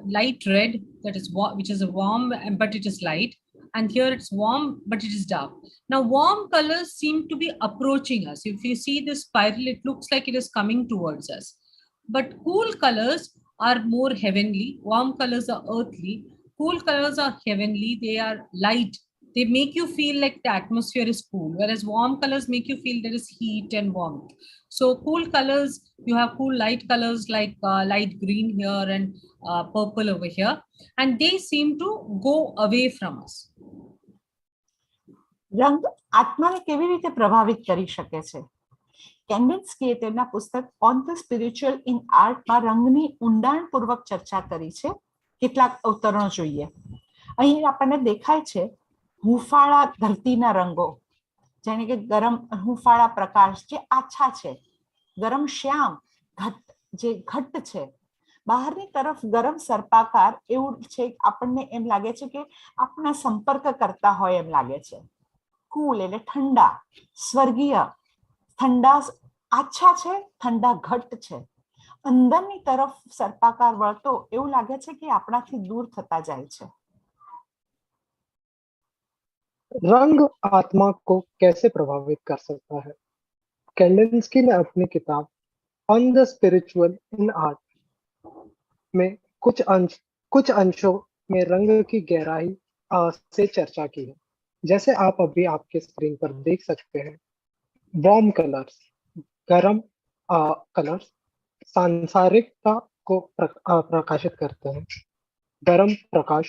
light red, that is which is a warm, but it is light. And here it's warm, but it is dark. Now, warm colors seem to be approaching us. If you see this spiral, it looks like it is coming towards us. But cool colors are more heavenly. Warm colors are earthly. Cool colors are heavenly. They are light. They make you feel like the atmosphere is cool, whereas warm colors make you feel there is heat and warmth. So cool colors, you have cool light colors like light green here and purple over here, and they seem to go away from us. રંગ આત્માને કેવી રીતે પ્રભાવિત કરી શકે છે? કેન્ડિન્સ્કીએ તેમના પુસ્તક ઓન ધ સ્પિરિચ્યુઅલ ઇન આર્ટમાં રંગની ઊંડાણપૂર્વક ચર્ચા કરી છે. કેટલાક અવતરણો જોઈએ. અહીં આપણને દેખાય છે હુંફાળા ધરતીના રંગો, જાણે કે ગરમ હુંફાળા પ્રકાશ જે આછા છે, ગરમ શ્યામ જે ઘટ્ટ છે, બહારની તરફ ગરમ સર્પાકાર એવું છે, આપણને એમ લાગે છે કે આપણા સંપર્ક કરતા હોય એમ લાગે છે. કુલ એટલે ઠંડા, સ્વર્ગીય, ઠંડા આછા છે, ઠંડા ઘટ્ટ છે. અંદરની તરફ સર્પાકાર વળતો એવું લાગે છે કે આપણાથી दूर થતા જાય છે. रंग आत्मा को कैसे प्रभावित कर सकता है? कैंडिंस्की ने अपनी किताब on the spiritual in art में कुछ अंशों में रंग की गहराई से चर्चा की है। जैसे आप अभी आपके स्क्रीन पर देख सकते हैं, वार्म कलर्स, गरम कलर्स सांसारिकता को प्रकाशित करते हैं। गरम प्रकाश,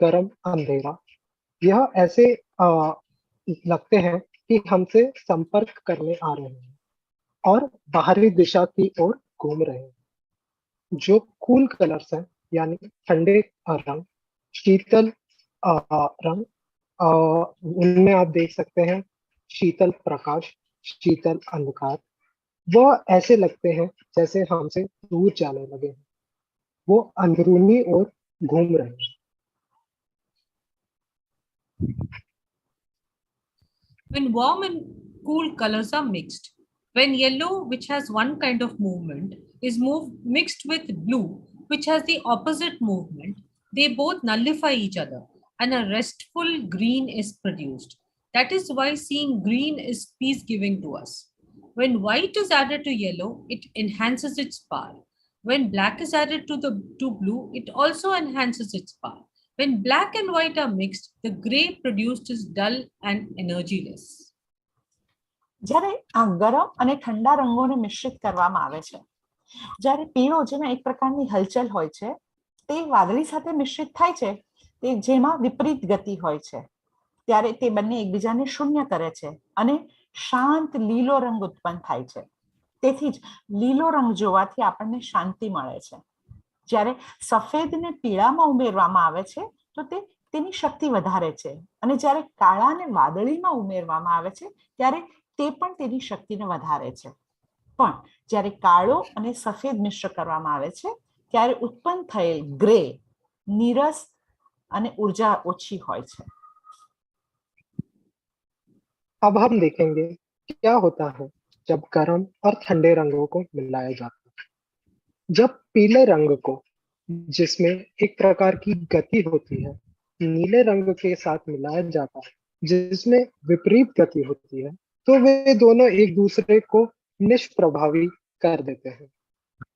गरम अंधेरा, यह ऐसे लगते हैं कि हमसे संपर्क करने आ रहे हैं और बाहरी दिशा की ओर घूम रहे हैं। जो कूल कलर्स हैं, यानी ठंडे रंग, शीतल रंग, उनमें आप देख सकते हैं शीतल प्रकाश, शीतल अंधकार, वह ऐसे लगते हैं जैसे हमसे दूर जाने लगे हैं, वो अंदरूनी ओर घूम रहे हैं। When warm and cool colors are mixed, when yellow, which has one kind of movement, is mixed with blue, which has the opposite movement, they both nullify each other and a restful green is produced. That is why seeing green is peace-giving to us. When white is added to yellow, it enhances its power. When black is added to blue, it also enhances its power. When black and white are mixed, the gray produced is dull and energyless. જ્યારે આ ગરમ અને ઠંડા રંગોને મિશ્રિત કરવામાં આવે છે, જ્યારે પીળો જેમાં એક પ્રકારની હલચલ હોય છે તે વાદળી સાથે મિશ્રિત થાય છે, તે જેમાં વિપરીત ગતિ હોય છે, ત્યારે તે બંને એકબીજાને શૂન્ય કરે છે અને શાંત લીલો રંગ ઉત્પન્ન થાય છે. તેથી જ લીલો રંગ જોવાથી આપણને શાંતિ મળે છે. જ્યારે સફેદને પીળામાં ઉમેરવામાં આવે છે તો તે તેની શક્તિ વધારે છે, અને જ્યારે કાળાને વાદળીમાં ઉમેરવામાં આવે છે ત્યારે તે પણ તેની શક્તિને વધારે છે. પણ જ્યારે કાળો અને સફેદ મિશ્ર કરવામાં આવે છે ત્યારે ઉત્પન્ન થયેલ ગ્રે નીરસ અને ઉર્જા ઓછી હોય છે. अब हम देखेंगे क्या होता है जब गर्म और ठंडे रंगों को मिलाया जाता है। जब पीले रंग को, जिसमें एक प्रकार की गति होती है, नीले रंग के साथ मिलाया जाता है जिसमें विपरीत गति होती है, तो वे दोनों एक दूसरे को निष्प्रभावी कर देते हैं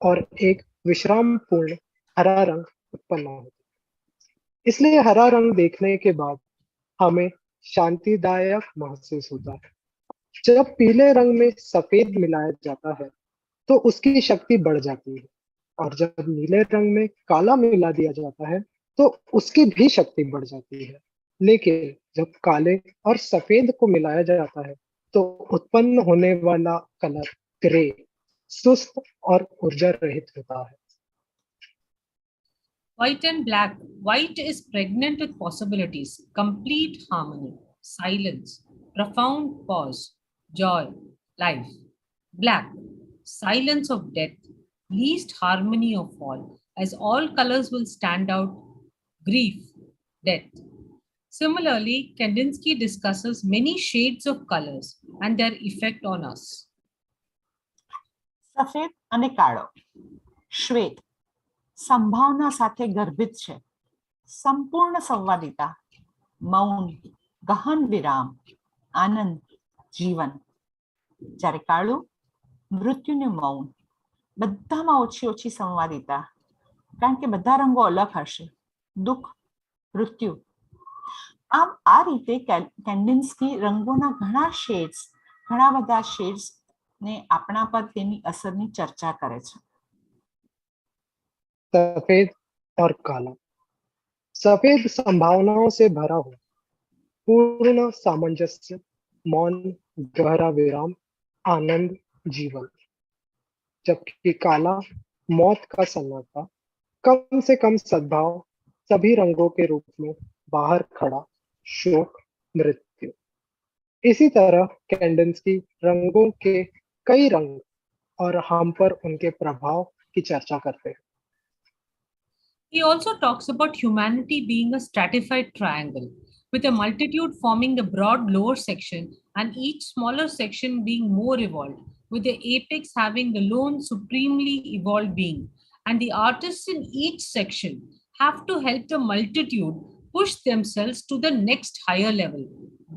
और एक विश्राम पूर्ण हरा रंग उत्पन्न होता है। इसलिए हरा रंग देखने के बाद हमें शांतिदायक महसूस होता है। जब पीले रंग में सफेद मिलाया जाता है तो उसकी शक्ति बढ़ जाती है, और जब नीले रंग में काला मिला दिया जाता है तो उसकी भी शक्ति बढ़ जाती है। लेकिन जब काले और सफेद को मिलाया जाता है तो उत्पन्न होने वाला कलर ग्रे, सुस्त और ऊर्जा रहित होता है। White and black. White is pregnant with possibilities, complete harmony, silence, profound pause, joy, life. Black, silence of death, least harmony of all, as all colors will stand out, grief, death. Similarly, Kandinsky discusses many shades of colors and their effect on us. સફેદ અને કાળો. શ્વેત સંભાવના સાથે ગર્ભિત છે, સંપૂર્ણ સંવાદિતા, મૌન, ગહન વિરામ, આનંદ, જીવન. જ્યારે કાળું મૃત્યુનું મૌન, બધામાં ઓછી સંવાદિતા, કારણ કે બધા રંગો અલગ હશે, દુઃખ, મૃત્યુ. આમ આ રીતે કેન્ડિન્સ્કી રંગોના ઘણા બધા શેડ્સ ને આપણા પર તેની અસરની ચર્ચા કરે છે. सफेद और काला. सफेद संभावनाओं से भरा हुआ, पूर्ण सामंजस्य, मौन, गहरा विराम, आनंद, जीवन. जबकि काला मौत का सन्नाटा, कम से कम सद्भाव, सभी रंगों के रूप में बाहर खड़ा, शोक, मृत्यु. इसी तरह कैंडिन्स्की रंगों के कई रंग और हम पर उनके प्रभाव की चर्चा करते हैं. He also talks about humanity being a stratified triangle, with a multitude forming the broad lower section and each smaller section being more evolved, with the apex having the lone supremely evolved being. And the artists in each section have to help the multitude push themselves to the next higher level.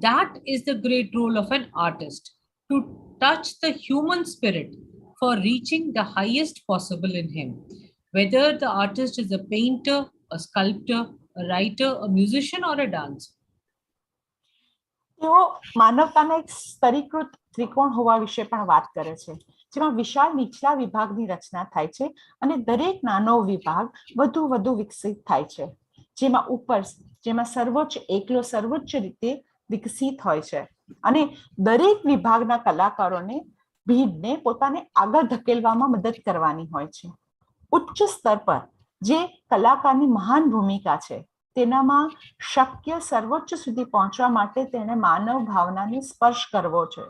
That is the great role of an artist, to touch the human spirit for reaching the highest possible in him. Whether the artist is a painter, a sculptor, a writer, a musician, or a dancer. તેઓ માનવતાના એક સ્તરીકૃત ત્રિકોણ હોવા વિશે પણ વાત કરે છે, જેમાં વિશાળ નીચલા વિભાગની રચના થાય છે અને દરેક નાનો વિભાગ વધુ વિકસિત થાય છે, જેમાં सर्वोच्च એકલો સર્વોચ્ચ રીતે વિકસિત હોય છે અને દરેક વિભાગના કલાકારોને ભીડને પોતાને આગળ ધકેલવામાં મદદ કરવાની હોય છે. ઉચ્ચ સ્તર પર જે કલાકારની મહાન ભૂમિકા છે, તેનામાં શક્ય સર્વોચ્ચ સુધી પહોંચવા માટે તેને માનવ ભાવનાને સ્પર્શ કરવો છે.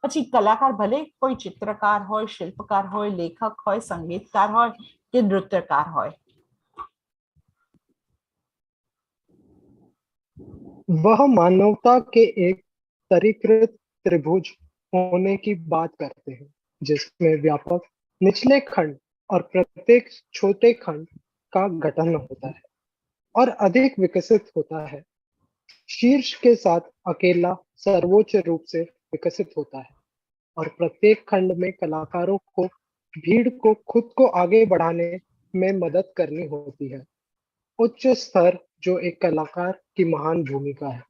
પછી કલાકાર ભલે કોઈ ચિત્રકાર હોય, શિલ્પકાર હોય, લેખક હોય, સંગીતકાર હોય કે નૃત્યકાર હોય. वह मानवता के एक स्तरीकृत त्रिभुज होने की बात करते हैं, जिसमें व्यापक निचले खंड और प्रत्येक छोटे खंड का गठन होता है और अधिक विकसित होता है. शीर्ष के साथ अकेला सर्वोच्च रूप से विकसित होता है और प्रत्येक खंड में कलाकारों को भीड़ को खुद को आगे बढ़ाने में मदद करनी होती है. उच्च स्तर जो एक कलाकार की महान भूमिका है,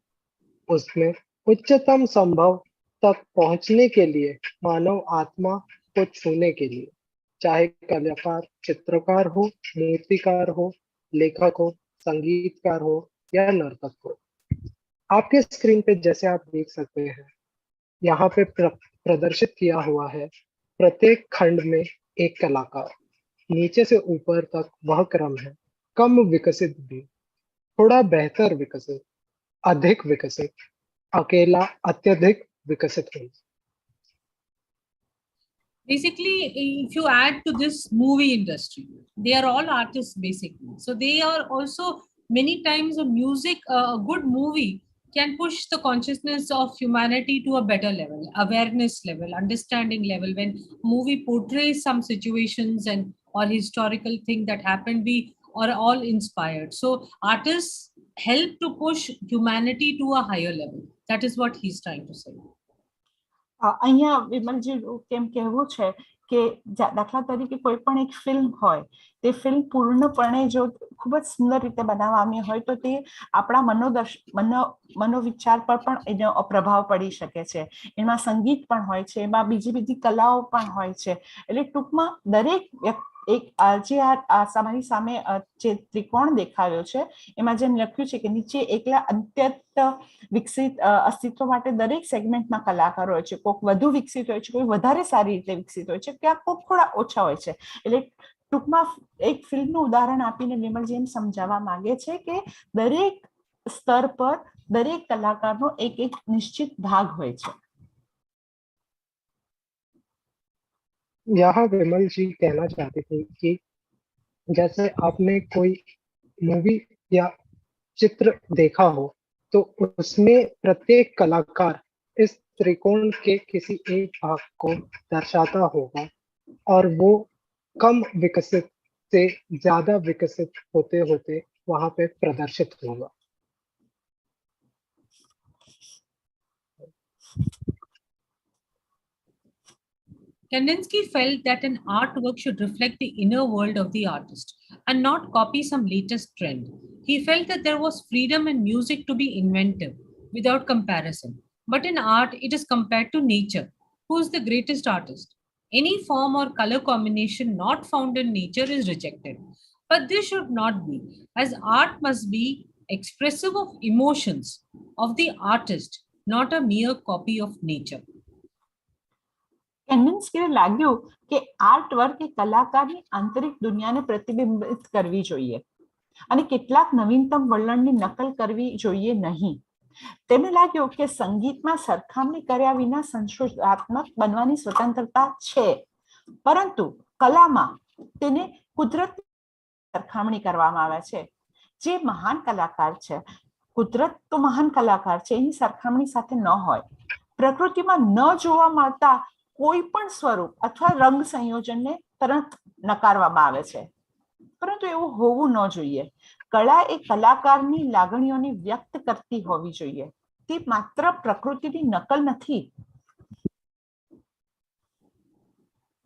उसमें उच्चतम संभव तक पहुंचने के लिए मानव आत्मा को छूने के लिए, चाहे कलाकार चित्रकार हो, मूर्तिकार हो, लेखक हो, संगीतकार हो या नर्तक हो. आपके स्क्रीन पे जैसे आप देख सकते हैं, यहाँ पे प्रदर्शित किया हुआ है प्रत्येक खंड में एक कलाकार. नीचे से ऊपर तक वह क्रम है, कम विकसित भी, थोड़ा बेहतर विकसित, अधिक विकसित, अकेला अत्यधिक विकसित हो. Basically, if you add to this movie industry, they are all artists basically. So they are also many times a good movie can push the consciousness of humanity to a better level, awareness level, understanding level. When movie portrays some situations or historical thing that happened, we are all inspired. So artists help to push humanity to a higher level. That is what he's trying to say. અહીંયા વિમલજી કેમ કહેવું છે કે દાખલા તરીકે કોઈ પણ એક ફિલ્મ હોય, તે ફિલ્મ પૂર્ણપણે જો ખૂબ જ સુંદર રીતે બનાવવામાં હોય તો તે આપણા મનોવિચાર પર પણ એનો પ્રભાવ પડી શકે છે. એમાં સંગીત પણ હોય છે, એમાં બીજી બીજી કલાઓ પણ હોય છે. એટલે ટૂંકમાં દરેક એક જે તમારી સામે જે ત્રિકોણ દેખાયો છે એમાં જેમ લખ્યું છે કે નીચે એકલા અત્યંત વિકસિત અસ્તિત્વ માટે દરેક સેગમેન્ટમાં કલાકારો હોય છે. કોઈક વધુ વિકસિત હોય છે, કોઈ વધારે સારી રીતે વિકસિત હોય છે, ક્યાંક કોઈક થોડા ઓછા હોય છે. એટલે ટૂંકમાં એક ફિલ્મનું ઉદાહરણ આપીને વિમલજી એમ સમજાવવા માંગે છે કે દરેક સ્તર પર દરેક કલાકારનો એક એક નિશ્ચિત ભાગ હોય છે. यहाँ विमल जी कहना चाहते थे कि जैसे आपने कोई मूवी या चित्र देखा हो तो उसमें प्रत्येक कलाकार इस त्रिकोण के किसी एक भाग को दर्शाता होगा और वो कम विकसित से ज्यादा विकसित होते होते वहां पे प्रदर्शित होगा. Kandinsky felt that an artwork should reflect the inner world of the artist and not copy some latest trend. He felt that there was freedom in music to be inventive without comparison. But in art, it is compared to nature. Who is the greatest artist? Any form or color combination not found in nature is rejected. But this should not be, as art must be expressive of emotions of the artist, not a mere copy of nature. કેન્ડિન્સ્કીને લાગ્યું કે art work એ કલાકારની આંતરિક દુનિયાને પ્રતિબિંબિત કરવી જોઈએ અને કેટલાક નવીનતમ વલણની નકલ કરવી જોઈએ નહીં. તેમને લાગ્યું કે સંગીતમાં સરખામણી કર્યા વિના સંશોધનાત્મક બનવાની સ્વતંત્રતા છે, પરંતુ કલામાં તેને કુદરત સરખામણી કરવામાં આવે છે. જે મહાન કલાકાર છે, કુદરત તો મહાન કલાકાર છે, એની સરખામણી સાથે ન હોય. પ્રકૃતિમાં ન જોવા મળતા કોઈ પણ સ્વરૂપ અથવા રંગ સંયોજનને તરત નકારવામાં આવે છે, પરંતુ એવું હોવું ન જોઈએ. કળા એ કલાકારની લાગણીઓને વ્યક્ત કરતી હોવી જોઈએ. તે માત્ર પ્રકૃતિની નકલ નથી.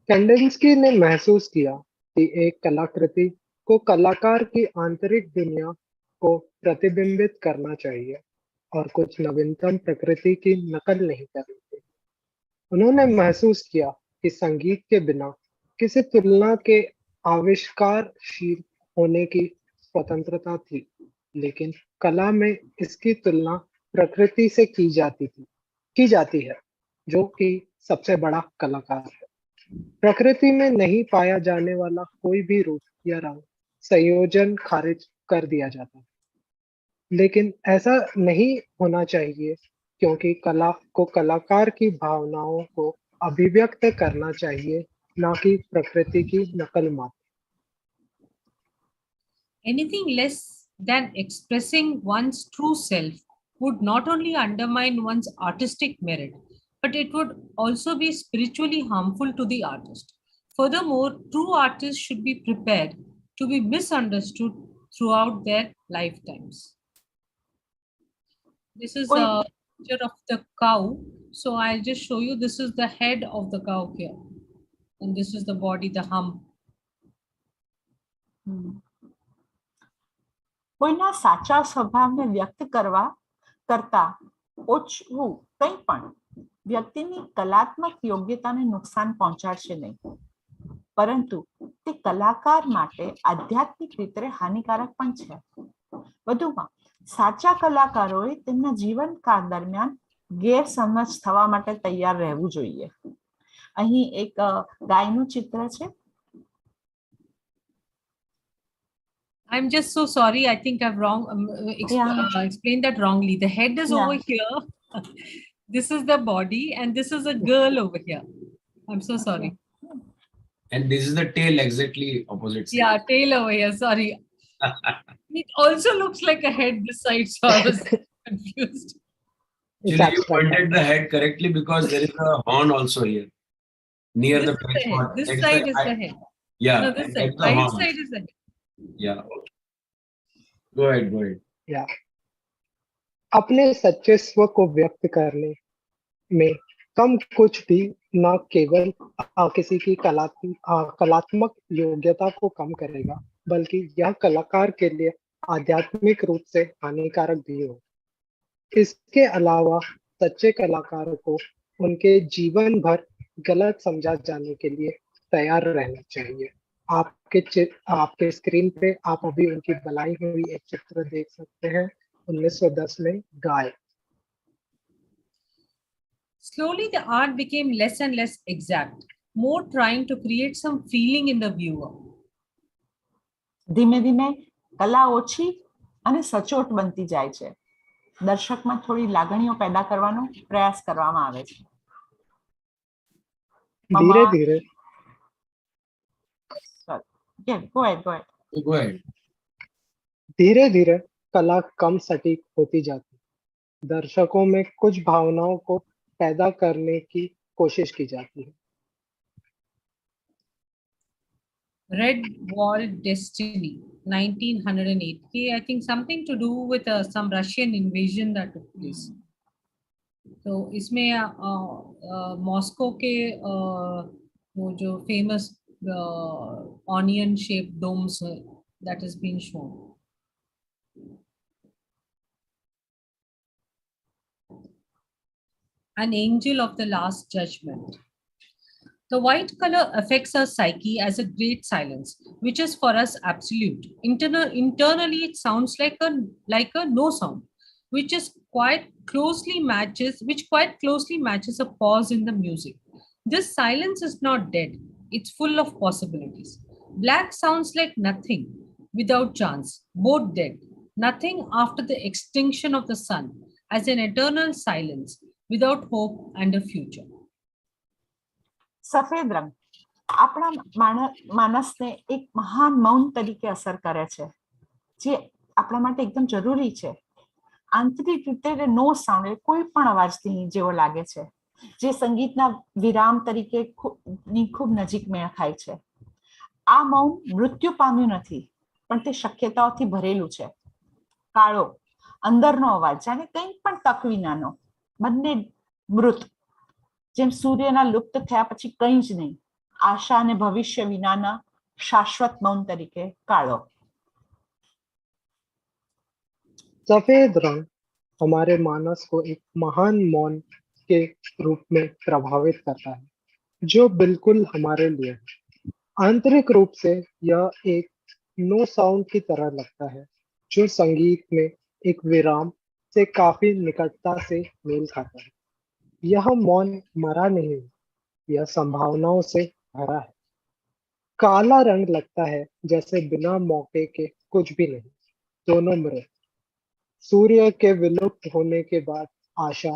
कैंडिंस्की ने महसूस किया कि एक कलाकृति को कलाकार की आंतरिक दुनिया को प्रतिबिंबित करना चाहिए और कुछ नवीनतम प्रकृति की नकल नहीं करनी चाहिए. उन्होंने महसूस किया कि संगीत के बिना किसी तुलना के आविष्कारशील होने की स्वतंत्रता थी, लेकिन कला में इसकी तुलना प्रकृति से की जाती है, जो कि सबसे बड़ा कलाकार है. प्रकृति में नहीं पाया जाने वाला कोई भी रूप या रंग संयोजन खारिज कर दिया जाता है, लेकिन ऐसा नहीं होना चाहिए, क्योंकि कला को कलाकार की भावनाओं को अभिव्यक्त करना चाहिए, न कि प्रकृति की नकल मात्र. Anything less than expressing one's true self would not only undermine one's artistic merit, but it would also be spiritually harmful to the artist. Furthermore, true artists should be prepared to be misunderstood throughout their lifetimes. This is a picture of the cow. So I'll just show you. This is the head of the cow here. And this is the body, the hump. કોઈના સાચા સ્વભાવને વ્યક્ત કરતા ઓછું કંઈ પણ વ્યક્તિની કલાત્મક યોગ્યતાને નુકસાન પહોંચાડશે નહીં, પરંતુ તે કલાકાર માટે આધ્યાત્મિક રીતે હાનિકારક પણ છે. વધુમાં સાચા કલાકારોએ તેમના જીવનકાળ દરમિયાન ગેરસમજ થવા માટે તૈયાર રહેવું જોઈએ. અહીં એક ગાયનું ચિત્ર છે. I'm just so sorry. I think I've explained that wrongly. The head is over here. This is the body, and this is a girl over here. I'm so sorry. And this is the tail, exactly opposite side. Yeah, tail over here. Sorry. It also looks like a head this side, so I was confused. Actually, you pointed the head correctly because there is a horn also here near This the is the face head. part. This side is the head. Yeah, No, this and side. that's the Right horn. side is the head. Yeah. Okay. Go ahead. या अपने सच्चे स्व को व्यक्त करने में कम कुछ भी न केवल किसी की कलात्मक योग्यता को कम करेगा, बल्कि यह कलाकार के लिए आध्यात्मिक रूप से हानिकारक भी हो। इसके अलावा सच्चे कलाकार को उनके जीवन भर गलत समझा जाने के लिए तैयार रहना चाहिए। आपके स्क्रीन पे आप अभी उनकी बनाई हुई एक चित्र देख सकते हैं, 1910 में गाय। Slowly, the art became less and less exact, more trying to create some feeling in the viewer. ધીમે ધીમે કલા ઓછી અને સચોટ બનતી જાય છે. દર્શકમાં થોડી લાગણીઓ પેદા કરવાનો પ્રયાસ કરવામાં આવે છે. धीरे धीरे Go ahead. धीरे धीरे कला कम सटीक होती जाती, दर्शकों में कुछ भावनाओं को पैदा करने की कोशिश की जाती है। Red Wall Destiny, 1908. I think something to do with some Russian invasion that took place. तो इसमें मॉस्को के वो जो famous onion shape domes that is being shown. An angel of the last judgment. The white color affects our psyche as a great silence, which is for us absolute. Internally, it sounds like a no sound, which quite closely matches a pause in the music. This silence is not dead; it's full of possibilities. Black sounds like nothing, without chance, both dead. Nothing after the extinction of the sun, as an eternal silence, without hope and a future. સફેદ રંગ આપણા માનસને એક મહાન મૌન તરીકે અસર કરે છે, જે આપણા માટે એકદમ જરૂરી છે. આંતરિક રીતે નો સાઉન્ડ કોઈ પણ અવાજથી જેવો લાગે છે, જે સંગીતના વિરામ તરીકે ખૂબ નજીક મેળ ખાય છે. આ મૌન મૃત્યુ પામ્યું નથી, પણ તે શક્યતાઓથી ભરેલું છે. કાળો અંદરનો અવાજ, જાણે કંઈ પણ તક વિનાનો, બંને મૃત, જેમ સૂર્યના લુપ્ત થયા પછી કંઈ જ નહીં. આશા અને ભવિષ્ય વિનાના શાશ્વત મૌન તરીકે કાળો. सफेद रंग हमारे मानस को एक महान मौन के रूप में प्रभावित करता है, जो बिल्कुल हमारे लिए है. आंतरिक रूप से यह एक नो साउंड की तरह लगता है, जो संगीत में एक विराम से काफी निकटता से मेल खाता है. यह मौन मरा नहीं है, यह संभावनाओं से भरा है. काला रंग लगता है जैसे बिना मौके के कुछ भी नहीं, दोनों मृत. सूर्य के विलुप्त होने के बाद आशा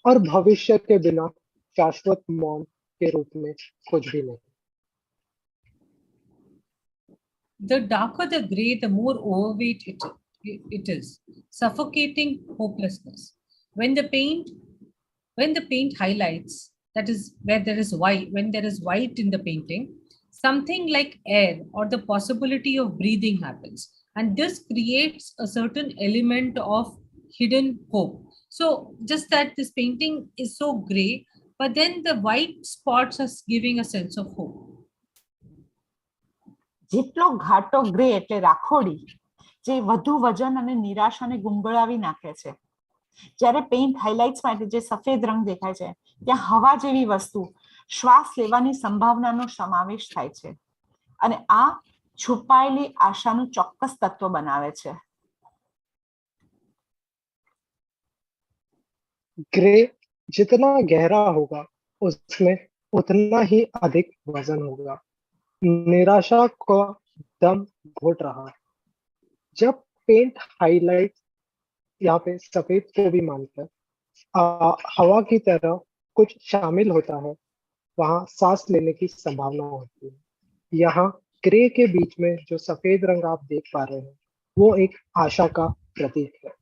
और भविष्य के बिना शाश्वत मौन के रूप में कुछ भी नहीं. The darker the gray, the more overweight it is, suffocating hopelessness. When the paint highlights, that is where there is white, when there is white in the painting, something like air or the possibility of breathing happens. And this creates a certain element of hidden hope. So just that this painting is so gray, but then the white spots are giving a sense of hope. જેટલો ઘાટો grey એટલે રાખોડી, જે વધુ વજન અને નિરાશાને ગુંગળાવી નાખે છે. જ્યારે પેઇન્ટ હાઇલાઇટ્સ માટે જે સફેદ રંગ દેખાય છે, ત્યાં હવા જેવી વસ્તુ, શ્વાસ લેવાની સંભાવનાનો સમાવેશ થાય છે, અને આ છુપાયેલી આશાનું ચોક્કસ તત્વ બનાવે છે. ग्रे जितना गहरा होगा, उसमें उतना ही अधिक वजन होगा. निराशा का दम घुट रहा है. जब पेंट हाइलाइट यहाँ पे सफेद को भी मानकर हवा की तरह कुछ शामिल होता है, वहां सांस लेने की संभावना होती है. यहाँ ग्रे के बीच में जो सफेद रंग आप देख पा रहे हैं, वो एक आशा का प्रतीक है.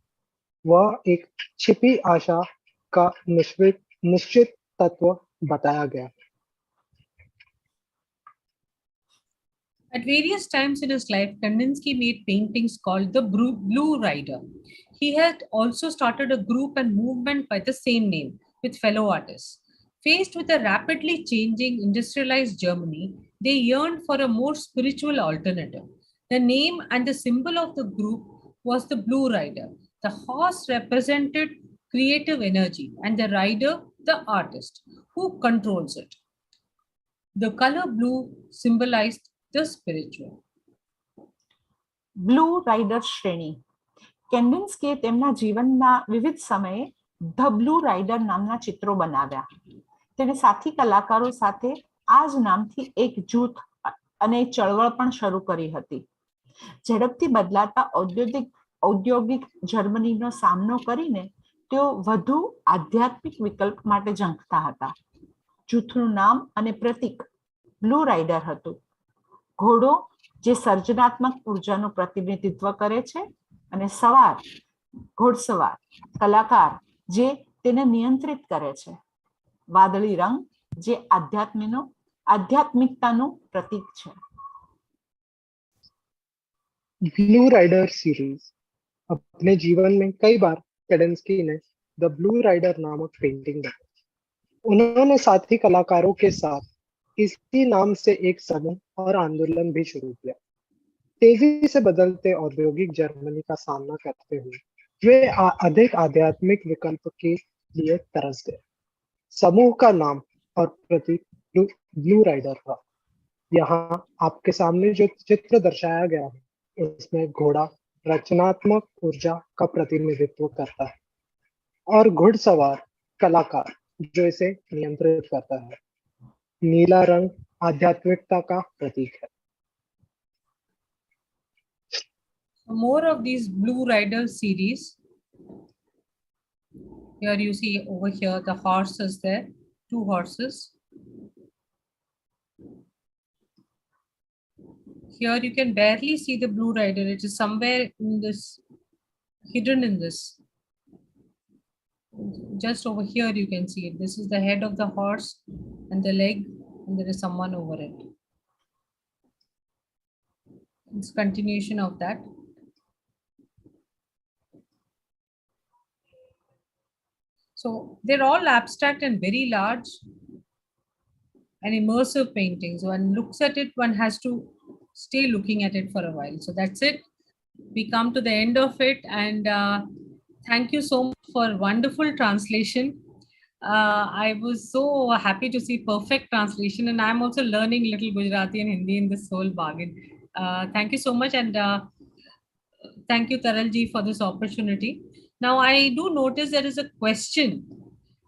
वह एक छिपी आशा का निश्चित तत्व बताया गया. At various times in his life, Kandinsky made paintings called the Blue Rider. He had also started a group and movement by the same name with fellow artists. Faced with a rapidly changing industrialized Germany, they yearned for a more spiritual alternative. The name and the symbol of the group was the Blue Rider. The horse represented creative energy and the rider, the artist, who controls it. The color blue symbolized the spiritual. Blue rider શ્રેણી. કેન્ડિન્સ્કીએ તેમના જીવનના વિવિધ સમયે the blue rider નામના ચિત્રો બનાવ્યા. તેણે સાથી કલાકારો સાથે આ જ નામથી એક જૂથ અને ચળવળ પણ શરૂ કરી હતી. ઝડપથી બદલાતા ઔદ્યોગિક જર્મનીનો સામનો કરીને તેઓ વધુ આધ્યાત્મિક વિકલ્પ માટે ઝંખતા હતા. જૂથનું નામ અને પ્રતીક બ્લુ રાઇડર હતું. ઘોડો જે સર્જનાત્મક ઉર્જાનું પ્રતિનિધિત્વ કરે છે અને સવાર ઘોડસવાર કલાકાર જે તેને નિયંત્રિત કરે છે. વાદળી રંગ જે આધ્યાત્મિકતાનું પ્રતીક છે. Blue rider series. अपने जीवन में कई बार कैडेंस्की ने द ब्लू राइडर नामक पेंटिंग बनाई. उन्होंने साथी कलाकारों के साथ इसी नाम से एक समूह और आंदोलन भी शुरू किया. तेजी से बदलते औद्योगिक जर्मनी का सामना करते हुए वे अधिक आध्यात्मिक विकल्प के लिए तरस गए. समूह का नाम और प्रतीक ब्लू राइडर था. यहाँ आपके सामने जो चित्र दर्शाया गया है, इसमें घोड़ा रचनात्मक ऊर्जा का प्रतिनिधित्व करता है और घुड़सवार कलाकार जो इसे नियंत्रित करता है. नीला रंग आध्यात्मिकता का प्रतीक है. More of these Blue Rider series. Here you see over here the horses there, 2 horses. Here you can barely see the Blue Rider. It is somewhere in this, hidden in this. Just over here you can see it. This is the head of the horse and the leg, and there is someone over it. It's continuation of that. So they're all abstract and very large and immersive paintings. One looks at it, one has to stay looking at it for a while. So that's it. We come to the end of it, and thank you so much for wonderful translation. I was so happy to see perfect translation, and I'm also learning little Gujarati and Hindi in this whole bargain. Thank you so much, and thank you Taral ji for this opportunity. Now I do notice there is a question.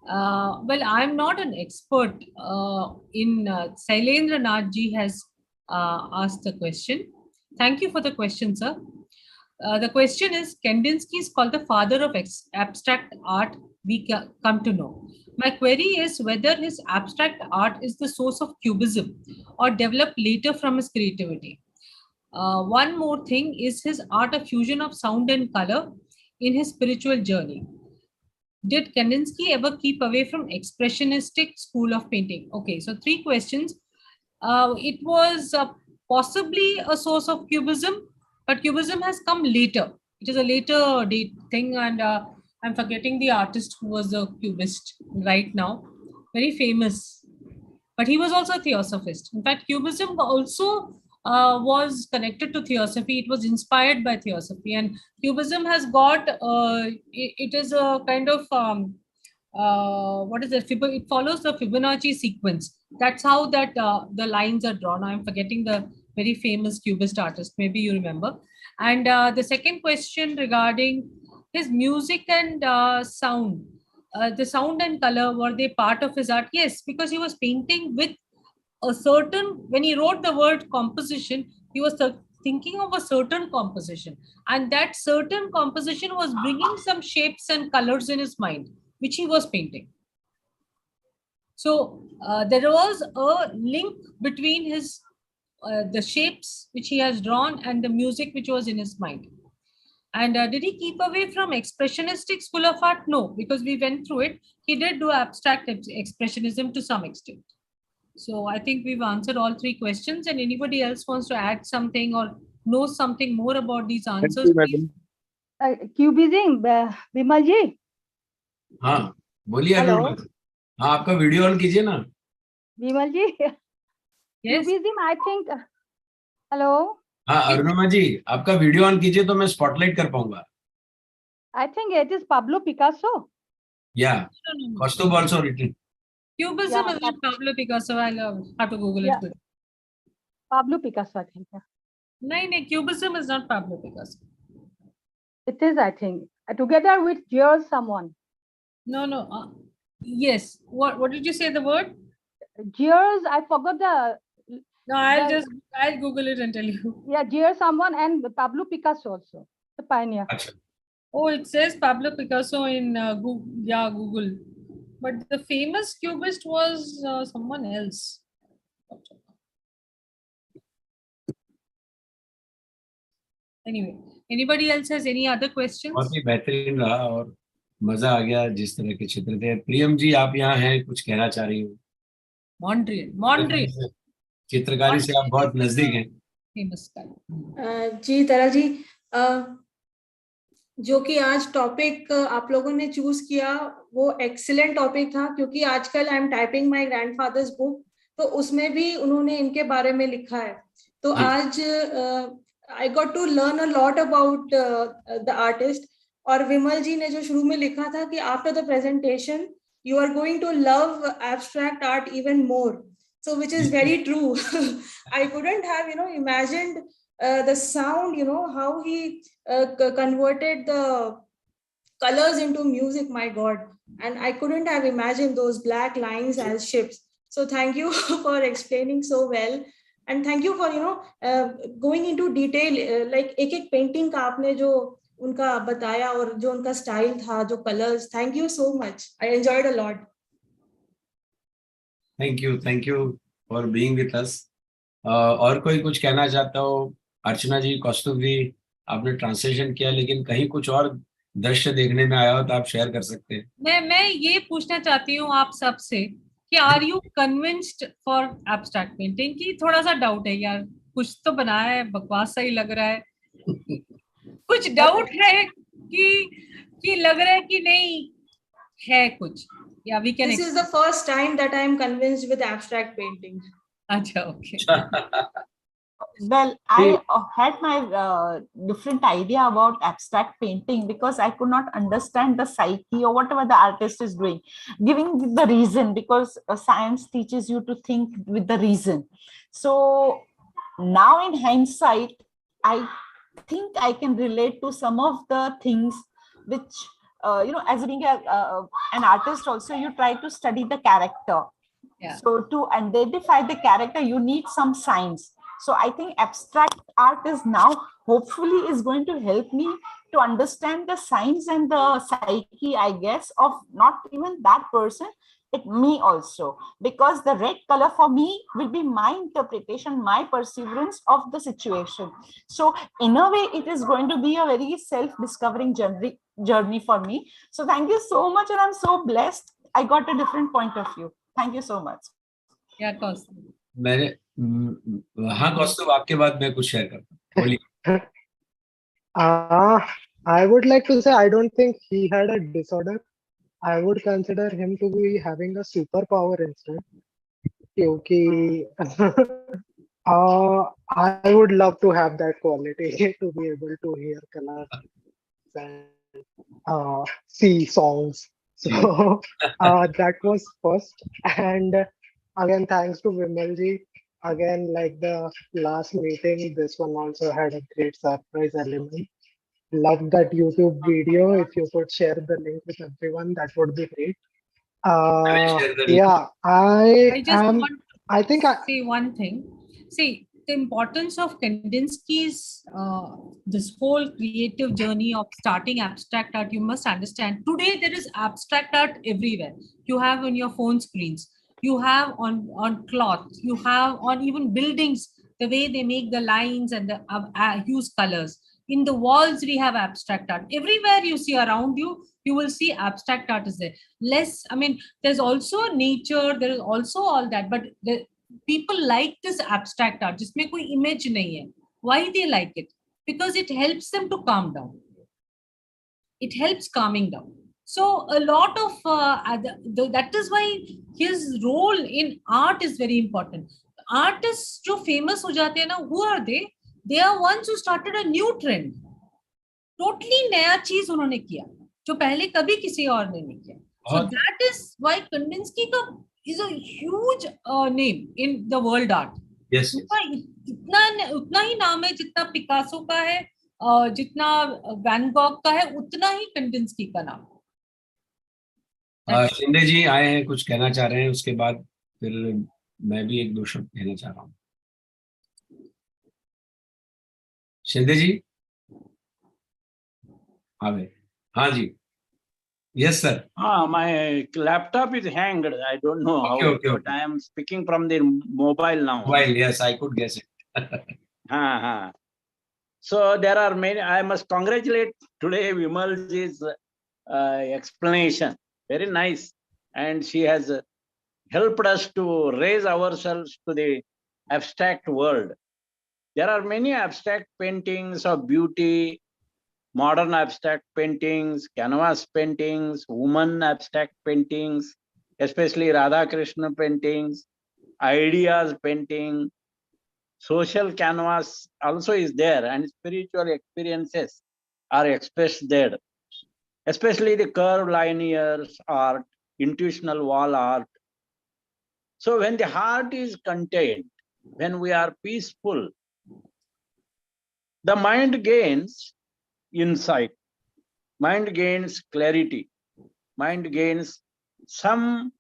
Well, I'm not an expert in Sailendra Nath ji has asked the question. Thank you for the question, sir. The question is, Kandinsky is called the father of abstract art, we come to know. My query is whether his abstract art is the source of cubism or developed later from his creativity. One more thing, is his art a fusion of sound and color in his spiritual journey? Did Kandinsky ever keep away from expressionistic school of painting? Okay, so 3 questions. It was possibly a source of cubism, but cubism has come later. It is a later date thing, and I'm forgetting the artist who was a cubist right now, very famous, but he was also a theosophist. In fact, cubism also was connected to theosophy. It was inspired by theosophy, and cubism has got it is a kind of what is it? It follows the Fibonacci sequence. That's how that the lines are drawn. I'm forgetting the very famous cubist artist. Maybe you remember. And the second question regarding his music and sound. The sound and color, were they part of his art? Yes, because he was painting with a certain, when he wrote the word composition, he was thinking of a certain composition, and that certain composition was bringing some shapes and colors in his mind, which he was painting. So there was a link between his the shapes which he has drawn and the music which was in his mind. And did he keep away from expressionistic school of art? No, because we went through it. He did do abstract expressionism to some extent. So I think we've answered all three questions, and anybody else wants to add something or know something more about these answers, please. Cubism, Vimal ji. हाँ बोलिए Hello. Arunima जी। हाँ आपका video on कीजिए ना। Vimal ji. Yes. Cubism, I think. Hello. हाँ अरुणिमा जी आपका video on कीजिए तो मैं स्पॉटलाइट कर पाऊंगा। I think it is Pablo Picasso. Yeah, No. Kaustubh also written. Cubism Yeah, is not Pablo Picasso. I'll have to Google Yeah. it. Pablo Picasso, I think. Yeah. No, Cubism is not Pablo Picasso. It is, I think. Together with yours, someone. No. Yes. What did you say the word? Gears, I forgot the. No, I'll Google it and tell you. Yeah, Gears, someone, and Pablo Picasso also, the pioneer. अच्छा Oh, it says Pablo Picasso in Google. Yeah, Google. But the famous cubist was someone else. Anyway, anybody else has any other questions? बहुत ही बेहतरीन रहा और मजा आ गया जिस तरह के चित्र थे। प्रियम जी आप यहाँ हैं, कुछ कहना चाह रही हूँ? Mondrian. चित्रकारी से आप बहुत नजदीक हैं। Famous guy. जी तारा जी, जो कि आज टॉपिक आप लोगों ने चूज किया वो एक्सीलेंट टॉपिक था, क्योंकि आजकल I am typing my grandfathers book, तो उसमें भी उन्होंने इनके बारे में लिखा है। तो आज I got to learn a lot about the artist. और विमल जी ने जो शुरू में लिखा था कि after the presentation you are going to love abstract art even more, so which is very true. I couldn't have imagined the sound, how he converted the colors into music, my god, and I couldn't have imagined those black lines as ships. So thank you for explaining so well, and thank you for going into detail, like एक painting का आपने जो उनका बताया और जो उनका style था, जो colours, thank you so much, I enjoyed a lot. Thank you for being with us. और कोई कुछ कहना चाहता हो? अर्चना जी, कौस्तुभ जी, आपने ट्रांसलेशन किया लेकिन कहीं कुछ और दृश्य देखने में आया हो तो आप शेयर कर सकते हैं। मैं ये पूछना चाहती हूँ आप सबसे कि are you convinced for abstract painting? की थोड़ा सा डाउट है यार, कुछ तो बनाया है, बकवास सा ही लग रहा है। कुछ डाउट है कि लग रहा है कि नहीं है कुछ? Yeah, we can. This is the first time that I am convinced with abstract painting. Acha, okay. Well, I had my different idea about abstract painting because I could not understand the psyche or whatever the artist is doing, giving the reason, because science teaches you to think with the reason. So now in hindsight, I think I can relate to some of the things which as being an artist also, you try to study the character. Yeah. So to identify the character, you need some science. So I think abstract art is now hopefully is going to help me to understand the science and the psyche, I guess, of not even that person, but me also, because the red color for me will be my interpretation, my perseverance of the situation. So in a way, it is going to be a very self-discovering journey for me. So thank you so much, and I'm so blessed. I got a different point of view. Thank you so much. Yeah, Kaustubh. हाँ कौस्तुभ, आपके बाद मैं कुछ share करता हूँ, बोलिए। I would like to say I don't think he had a disorder. I would consider him to be having a superpower instead. क्योंकि I would love to have that quality to be able to hear colors and see songs. So that was first. And again, thanks to Vimal ji. Again, like the last meeting, this one also had a great surprise element. Love that YouTube video. If you could share the link with everyone, that would be great. Yeah, I just want I think to say one thing. See, the importance of Kandinsky's this whole creative journey of starting abstract art, you must understand. Today there is abstract art everywhere. You have on your phone screens, you have on cloth, you have on even buildings, the way they make the lines and the use colors. In the walls, we have abstract art. Everywhere you see around you, you will see abstract art is there. Less, I mean, there's also nature, there is also all that, but people like this abstract art. Jisme koi image nahi hai. Why they like it? Because it helps them to calm down. It helps calming down. So a lot of that is why his role in art is very important. Artists जो famous हो जाते हैं ना, who are they? They are ones who started a new trend. Totally नया चीज उन्होंने किया जो पहले कभी किसी और ने नहीं किया. So that is why Kandinsky is a huge name in the world art. Yes. उतना ही नाम है जितना पिकासो का है, जितना वैन गॉग का है, उतना ही कंडिंस्की का नाम. शिंदे जी आए हैं, कुछ कहना चाह रहे हैं, उसके बाद फिर मैं भी एक दो शब्द कहना चाह रहा हूँ. शिंदे जी आ गए. हाँ जी. Yes, sir. My laptop is hanged. I don't know how, but I am speaking from the mobile now. Mobile, yes, I could guess it. So there are many. I must congratulate today Vimalji's explanation. Very nice, and she has helped us to raise ourselves to the abstract world. There are many abstract paintings of beauty, modern abstract paintings, canvas paintings, woman abstract paintings, especially Radha Krishna paintings, ideas painting, social canvas also is there, and spiritual experiences are expressed there, especially the curved linear art, intuitional wall art. So when the heart is contained, when we are peaceful, the mind gains insight, mind gains clarity, mind gains some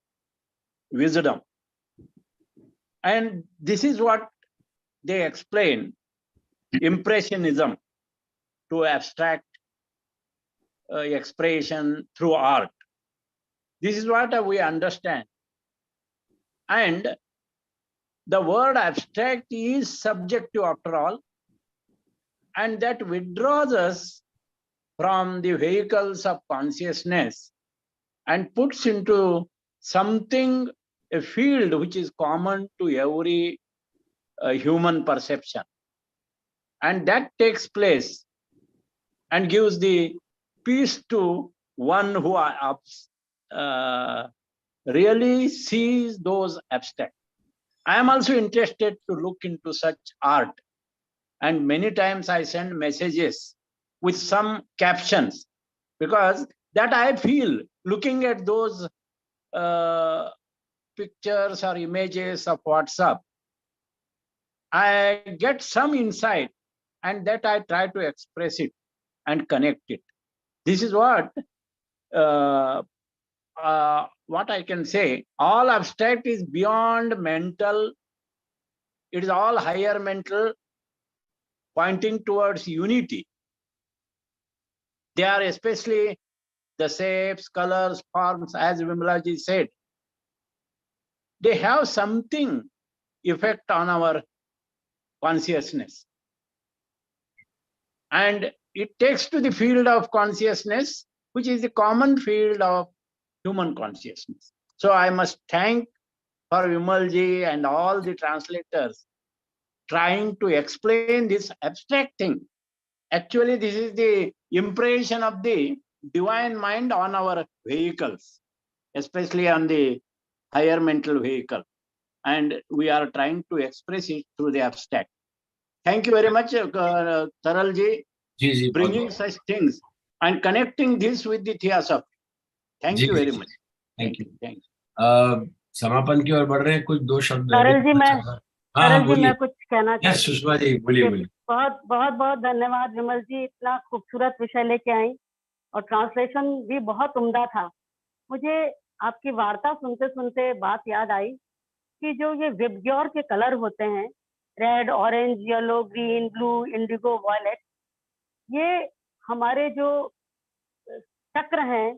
wisdom. And this is what they explain impressionism to abstract expression through art. This is what we understand. And the word abstract is subjective after all, and that withdraws us from the vehicles of consciousness and puts into something, a field which is common to every human perception. And that takes place and gives the peace to one who really sees those abstract. I am also interested to look into such art. And many times I send messages with some captions, because that I feel looking at those pictures or images of WhatsApp, I get some insight, and that I try to express it and connect it. This is what I can say. All abstract is beyond mental. It is all higher mental, pointing towards unity. They are especially the shapes, colors, forms, as Vimalaji said. They have something effect on our consciousness. And it takes to the field of consciousness, which is the common field of human consciousness. So I must thank for Vimalji and all the translators trying to explain this abstract thing. Actually, this is the impression of the divine mind on our vehicles, especially on the higher mental vehicle. And we are trying to express it through the abstract. Thank you very much, Taralji, bringing such things and connecting this with the Theosophy. Thank you very much. Thank you. Thank you. समापन की ओर बढ़ रहे हैं, कुछ दो शब्द. तरल जी मैं कुछ कहना चाहती हूँ. सुषमा जी बोलिए. बहुत बहुत बहुत धन्यवाद विमल जी, इतना खूबसूरत विषय लेके आई और ट्रांसलेशन भी बहुत उम्दा था. मुझे आपकी वार्ता सुनते सुनते बात याद आई कि जो ये विबग्योर के कलर होते हैं, red, orange, yellow, green, blue, indigo, violet, ये हमारे जो चक्र हैं,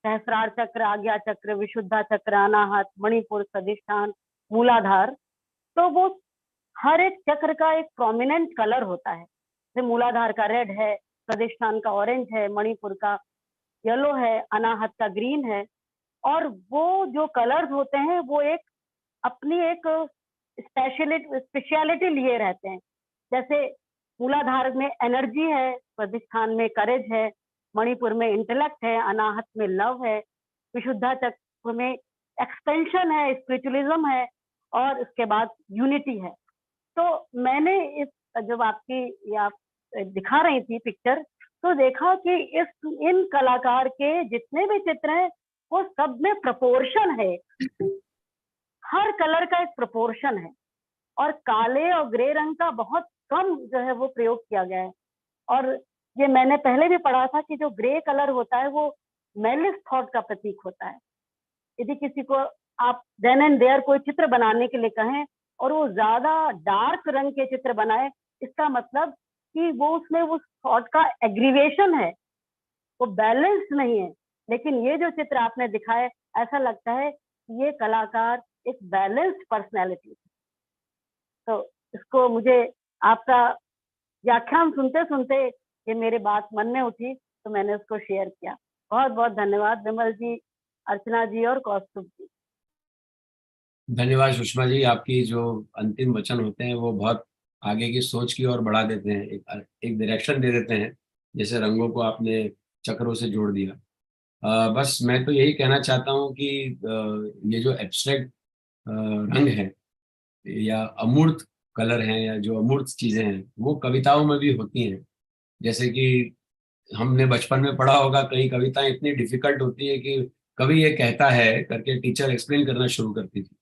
सहस्रार चक्र, आज्ञा चक्र, विशुद्धा चक्र, अनाहत, मणिपुर, सदिष्ठान, मूलाधार, तो वो हर एक चक्र का एक प्रोमिनेंट कलर होता है. जैसे मूलाधार का रेड है, स्वादिष्ठान का ऑरेंज है, मणिपुर का येलो है, अनाहत का ग्रीन है। और वो जो कलर्स होते हैं वो एक अपनी एक स्पेशलिटी लिए रहते हैं। जैसे मूलाधार में एनर्जी है, स्वादिष्ठान में करेज है, मणिपुर में इंटेलेक्ट है, अनाहत में लव है, विशुद्धा चक्र में एक्सपेंशन है, स्पिरिचुअलिज्म है, और उसके बाद यूनिटी है। तो मैंने इस जब आपकी ये आप दिखा रही थी पिक्चर, तो देखा कि इन कलाकार के जितने भी चित्र हैं वो सब में प्रपोर्शन है, हर कलर का एक प्रपोर्शन है, और काले और ग्रे रंग का बहुत कम जो है वो प्रयोग किया गया है। और ये मैंने पहले भी पढ़ा था कि जो ग्रे कलर होता है वो मेलिस थॉट का प्रतीक होता है। यदि किसी को आप देन एंड देयर कोई चित्र बनाने के लिए कहें और वो ज्यादा डार्क रंग के चित्र बनाए, इसका मतलब कि वो उसमें उस थॉट का एग्रीवेशन है, वो बैलेंस नहीं है। लेकिन ये जो चित्र आपने दिखाए, ऐसा लगता है कि ये कलाकार एक बैलेंस्ड पर्सनैलिटी। तो इसको मुझे आपका व्याख्यान सुनते सुनते ये मेरी बात मन में उठी, तो मैंने उसको शेयर किया। बहुत बहुत धन्यवाद विमल जी, अर्चना जी और कौस्तुभ जी। धन्यवाद सुषमा जी, आपकी जो अंतिम वचन होते हैं वो बहुत आगे की सोच की ओर बढ़ा देते हैं, एक डायरेक्शन दे देते हैं, जैसे रंगों को आपने चक्रों से जोड़ दिया। बस मैं तो यही कहना चाहता हूँ कि ये जो एब्स्ट्रैक्ट रंग है या अमूर्त कलर हैं या जो अमूर्त चीजें हैं वो कविताओं में भी होती हैं। जैसे कि हमने बचपन में पढ़ा होगा, कई कविताएं इतनी डिफिकल्ट होती है कि कवि ये कहता है करके टीचर एक्सप्लेन करना शुरू करती थी।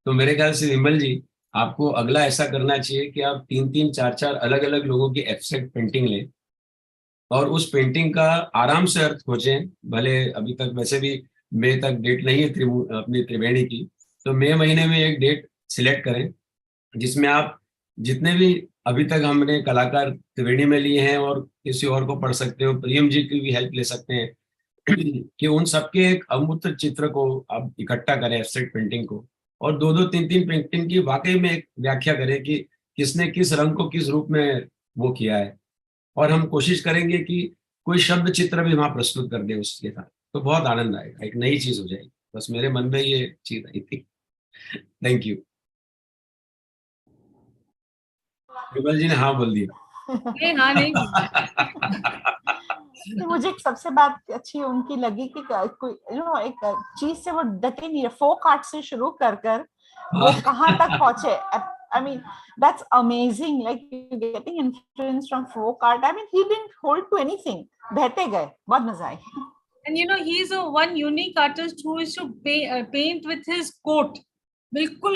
तो मेरे ख्याल से विमल जी, आपको अगला ऐसा करना चाहिए कि आप 3-3, 4-4 अलग अलग लोगों की एब्स्ट्रैक्ट पेंटिंग लें और उस पेंटिंग का आराम से अर्थ खोजें। भले अभी तक वैसे भी मई तक डेट नहीं है अपनी त्रिवेणी की, तो मई महीने में एक डेट सिलेक्ट करें जिसमें आप जितने भी अभी तक हमने कलाकार त्रिवेणी में लिए हैं और किसी और को पढ़ सकते हो, प्रियम जी की भी हेल्प ले सकते हैं कि उन सबके एक अमूर्त चित्र को आप इकट्ठा करें, एब्स्ट्रैक्ट पेंटिंग को, और 2-2, 3-3 पेंटिंग की वाकई में एक व्याख्या करें कि किसने किस रंग को किस रूप में वो किया है। और हम कोशिश करेंगे कि कोई शब्द चित्र भी वहां प्रस्तुत कर दे उसके साथ, तो बहुत आनंद आएगा, एक नई चीज हो जाएगी। बस मेरे मन में ये चीज आई थी। Thank you. विमल जी ने हाँ बोल दिया। नहीं, हाँ नहीं मुझे एक सबसे बात अच्छी उनकी लगी कि कोई एक चीज से वो डटे नहीं है, फोक आर्ट से शुरू कर वो कहाँ तक पहुंचे। I mean, that's amazing. Like you're getting influence from folk art. I mean, he didn't hold to anything. बहते गए, बहुत मजा आई। And he's a one unique artist who is to paint with his coat. बिल्कुल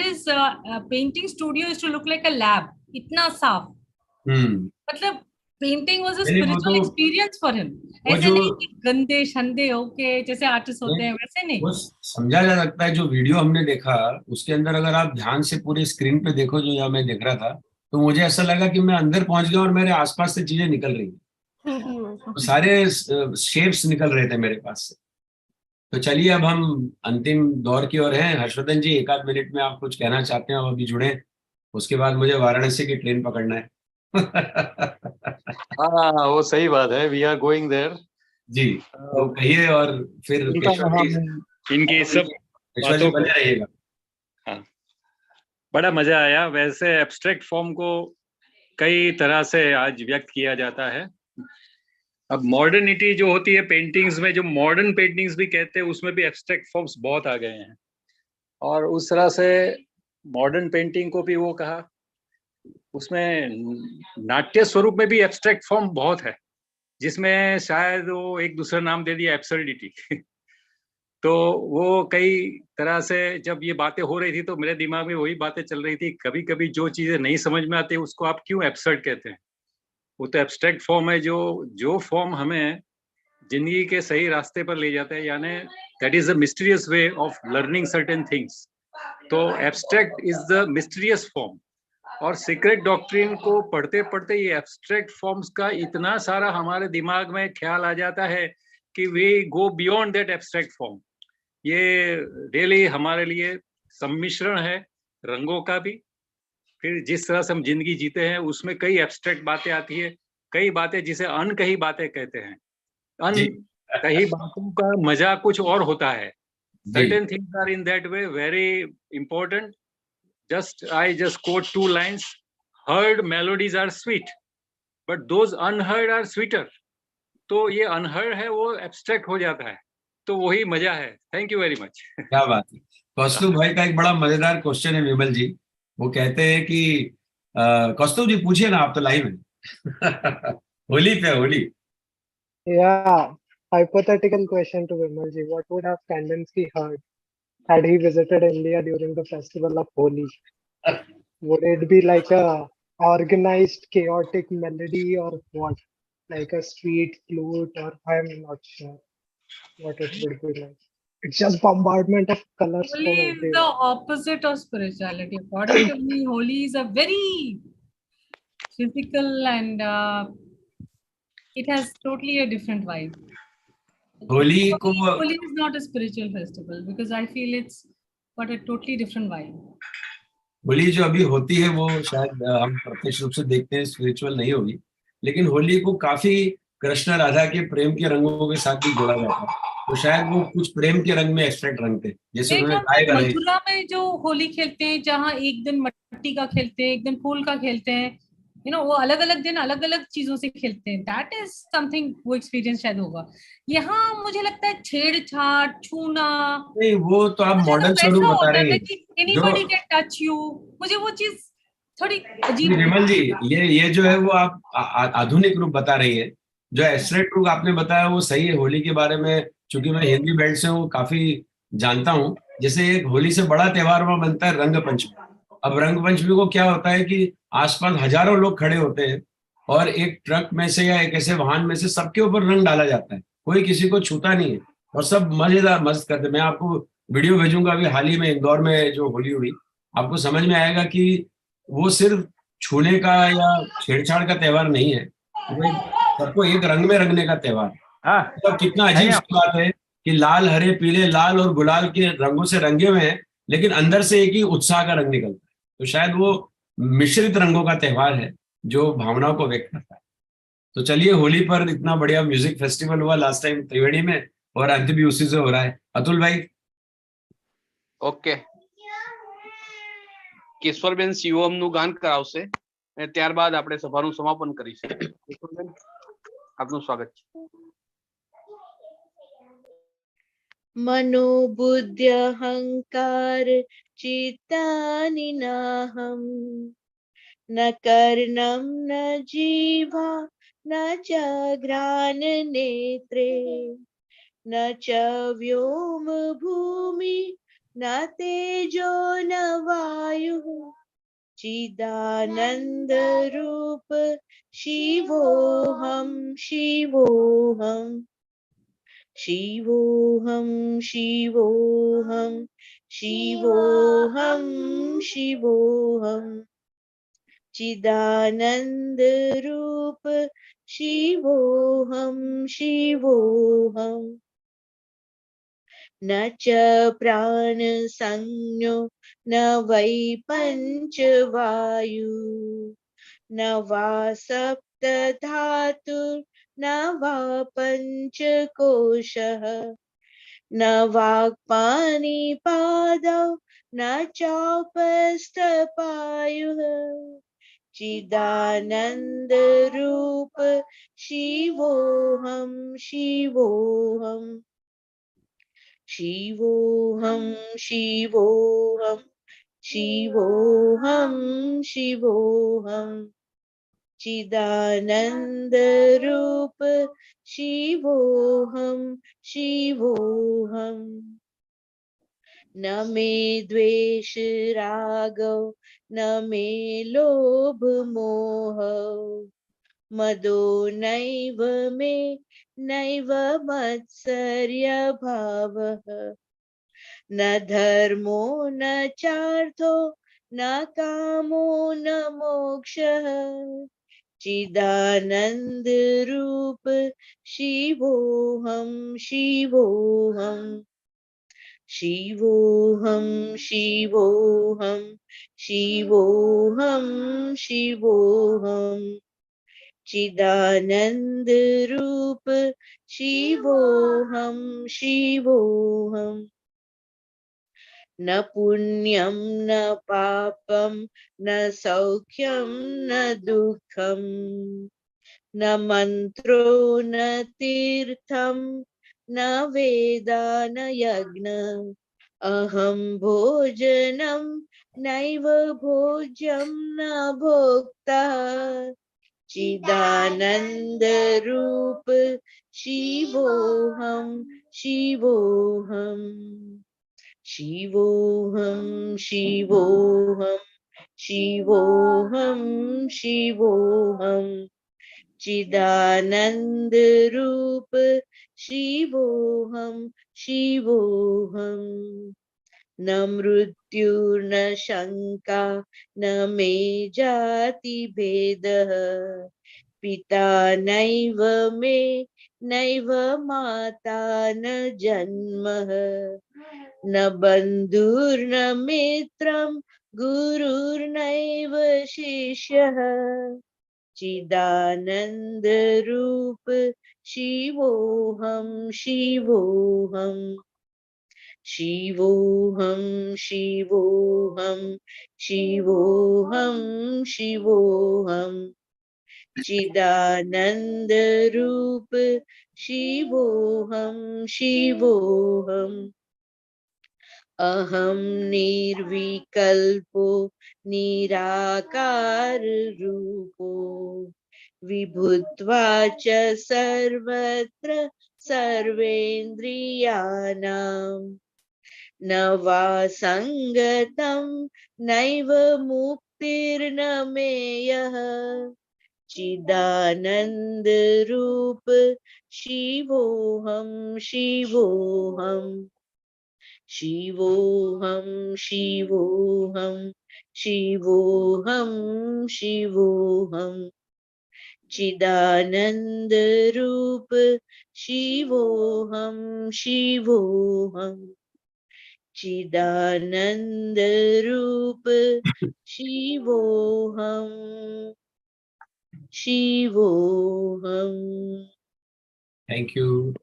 his painting studio is to look like a lab. इतना साफ। मतलब painting was a spiritual experience for him. ऐसे नहीं कि गंदे शंदे होके जैसे आर्टिस्ट होते हैं, वैसे नहीं। वो समझा जा सकता है। जो वीडियो हमने देखा उसके अंदर अगर आप ध्यान से पूरे स्क्रीन पे देखो, जो मैं देख रहा था, तो मुझे ऐसा लगा कि मैं अंदर पहुंच गया और मेरे आसपास से चीजें निकल रही थी, सारे शेप्स निकल रहे थे मेरे पास से। तो चलिए अब हम अंतिम दौर की ओर हैं। हर्षवर्धन जी, 1-8 मिनट में आप कुछ कहना चाहते हैं? अब अभी जुड़े, उसके बाद मुझे वाराणसी की ट्रेन पकड़ना है। हाँ, वो सही बात है। वी आर गोइंग देयर जी, तो कहिए। और फिर इनकी सब बातों को रहिएगा। हाँ, बड़ा मजा आया। वैसे एब्स्ट्रैक्ट फॉर्म को कई तरह से आज व्यक्त किया जाता है। अब मॉडर्निटी जो होती है पेंटिंग्स में, जो मॉडर्न पेंटिंग्स भी कहते हैं, उसमें भी एब्स्ट्रैक्ट फॉर्म्स बहुत आ गए हैं। और उस तरह से मॉडर्न पेंटिंग को भी वो कहा, उसमें नाट्य स्वरूप में भी एब्स्ट्रैक्ट फॉर्म बहुत है, जिसमें शायद वो एक दूसरा नाम दे दिया एब्सर्डिटी। तो वो कई तरह से जब ये बातें हो रही थी तो मेरे दिमाग में वही बातें चल रही थी। कभी कभी जो चीजें नहीं समझ में आती उसको आप क्यों एब्सर्ड कहते हैं? वो तो एब्स्ट्रैक्ट फॉर्म है, जो फॉर्म हमें जिंदगी के सही रास्ते पर ले जाता है, यानी that is the mysterious way of learning certain things. तो abstract is the mysterious form. और सीक्रेट डॉक्ट्रिन को पढ़ते पढ़ते ये एब्स्ट्रैक्ट फॉर्म्स का इतना सारा हमारे दिमाग में ख्याल आ जाता है कि we go beyond that abstract form. ये रियली हमारे लिए सम्मिश्रण है रंगों का भी, फिर जिस तरह से हम जिंदगी जीते हैं उसमें कई एब्स्ट्रैक्ट बातें आती है, कई बातें जिसे अनकही बातें कहते हैं। अनकही बातों का मजा कुछ और होता है। Certain things are in that way very important. I just quote 2 lines. Heard melodies are sweet, but those unheard are sweeter. तो ये अनहर्ड है वो एब्स्ट्रैक्ट हो जाता है, तो वही मजा है। Thank you very much. क्या बात है। कौस्तुभ भाई का एक बड़ा मजेदार क्वेश्चन है विमल जी। वो कहते हैं कि कौस्तुभ जी पूछिए ना, आप तो लाइव हैं। होली पे Holi. Yeah, hypothetical question to Vimalji. What would have Kandinsky heard had he visited India during the festival of Holi? Would it be like a organized, chaotic melody or what? Like a sweet flute, or I'm not sure what it would be like. It's just bombardment of colors from Holi is the everywhere. opposite of spirituality. According to me, Holi is a very physical and it has totally a different vibe. Holi is not a spiritual festival because I feel it's got a totally different vibe. Holi जो अभी होती है वो शायद हम प्रत्यक्ष रूप से देखते हैं स्पिरिचुअल नहीं होगी, लेकिन होली को काफी कृष्ण राधा के प्रेम के रंगों के साथ भी जोड़ा जाता है, तो शायद वो कुछ प्रेम के रंग में एक्सट्रैक्ट रंग थे, जैसे उन्होंने गाय गले। मथुरा में जो होली खेलते हैं, जहाँ एक दिन मट्टी का खेलते हैं, एक दिन फूल का खेलते हैं, वो अलग अलग दिन अलग अलग चीजों से खेलते हैं। दैट इज समथिंग, वो एक्सपीरियंस शायद होगा। यहाँ मुझे लगता है छेड़छाड़, छूना, नहीं वो तो आप मॉडर्न स्वरूप बता रहे हैं एनीबॉडी कैन टच यू, मुझे वो चीज थोड़ी अजीब। विमल जी ये जो है वो आप आधुनिक रूप बता रही है, जो एब्स्ट्रैक्ट रूप आपने बताया वो सही है। होली के बारे में चूंकि मैं हिंदी बेल्ट से हूँ काफी जानता हूँ। जैसे एक होली से बड़ा त्योहार वहां बनता है रंग पंचमी। अब रंग पंचमी को क्या होता है कि आसपास हजारों लोग खड़े होते हैं और एक ट्रक में से या एक ऐसे वाहन में से सबके ऊपर रंग डाला जाता है, कोई किसी को छूता नहीं है और सब मजेदार मस्त करते। मैं आपको वीडियो भेजूंगा, अभी हाल ही में इंदौर में जो होली हुई, आपको समझ में आएगा कि वो सिर्फ छूने का या छेड़छाड़ का त्योहार नहीं है, सबको एक रंग में रंगने का त्योहार। तो कितना अजीब सी बात है कि लाल हरे पीले लाल और गुलाल के रंगों से रंगे हुए हैं, लेकिन अंदर से एक ही उत्साह का रंग निकलता है। तो शायद वो मिश्रित रंगों का त्योहार है जो भावनाओं को व्यक्त करता है। तो चलिए, होली पर इतना बढ़िया म्यूजिक फेस्टिवल हुआ लास्ट टाइम त्रिवेणी में, और अंत भी उसी से हो रहा है। अतुल भाई। ओके, કેશવરબેન શિવમ નું ગાન કરાવશે અને ત્યારબાદ આપણે સભાનું સમાપન કરીશું। કેશવરબેન, આપનું સ્વાગત છે। मनोबुद्धि अहंकार चित्तानि नाहं, न कर्णं न जीवा न च घ्राण नेत्रे, न च व्योम भूमि न तेजो न वायुः, चिदानंद रूप शिवोऽहं शिवोऽहं शिवोऽहं शिवोऽहं शिवोऽहं शिवोऽहं चिदानंद रूप शिवोऽहं शिवोऽहं न च प्राण संज्ञो न वै पंचवायु, न वा सप्त धातु न वा पंचकोशः, न वाक्पाणि पादौ न चौपस्थपायुः, चिदानंद रूप शिवोऽहं शिवोऽहं शिवोऽहं शिवोऽहं शिवोऽहं शिवोऽहं चिदानंद रूप शिवोऽहं शिवोऽहं न मे द्वेष रागौ न मे लोभ मोहौ, मदो नैव मे नैव मत्सर्य भावः, न धर्मो न चार्थो न कामो न मोक्षः, चिदानंद रूप शिवोऽहं शिवोऽहं शिवोऽहं शिवोऽहं शिवोऽहं शिवोऽहं चिदानंद रूप शिवोऽहं शिवोऽहं न पुण्यं न पापं न सौख्यं न दुःखं न मंत्रो न तीर्थं न वेदा न यज्ञ अहं भोजनं नैव भोज्यं न भोक्ता चिदानंद रूप शिवोऽहं शिवोऽहं शिवोऽहं शिवोऽहं शिवोऽहं शिवोऽहं चिदानंद रूप शिवोऽहं शिवोऽहं न मृत्युर्न शंका न मे जाति भेदः पिता नैव मे नैव माता न जन्मः न बन्धुर्न मित्रं गुरुर्नैव शिष्यः चिदानंद रूप शिवोऽहं शिवोऽहं शिवोऽहं शिवोऽहं शिवोऽहं शिवोऽहं चिदानंद रूप शिवोऽहं शिवोऽहम् अहं निर्विकल्पो निराकार रूपो विभुत्वा च सर्वत्र सर्वेन्द्रियाणां न वा संगतं नैव मुक्तिर्न मेयः चिदानंद रूप शिवोऽहं शिवोऽहं शिवोऽहं शिवोऽहं शिवोऽहं शिवोऽहं चिदानंद रूप शिवोऽहं शिवोऽहं चिदानंद रूप शिवोऽहं शिवोऽहं Thank you.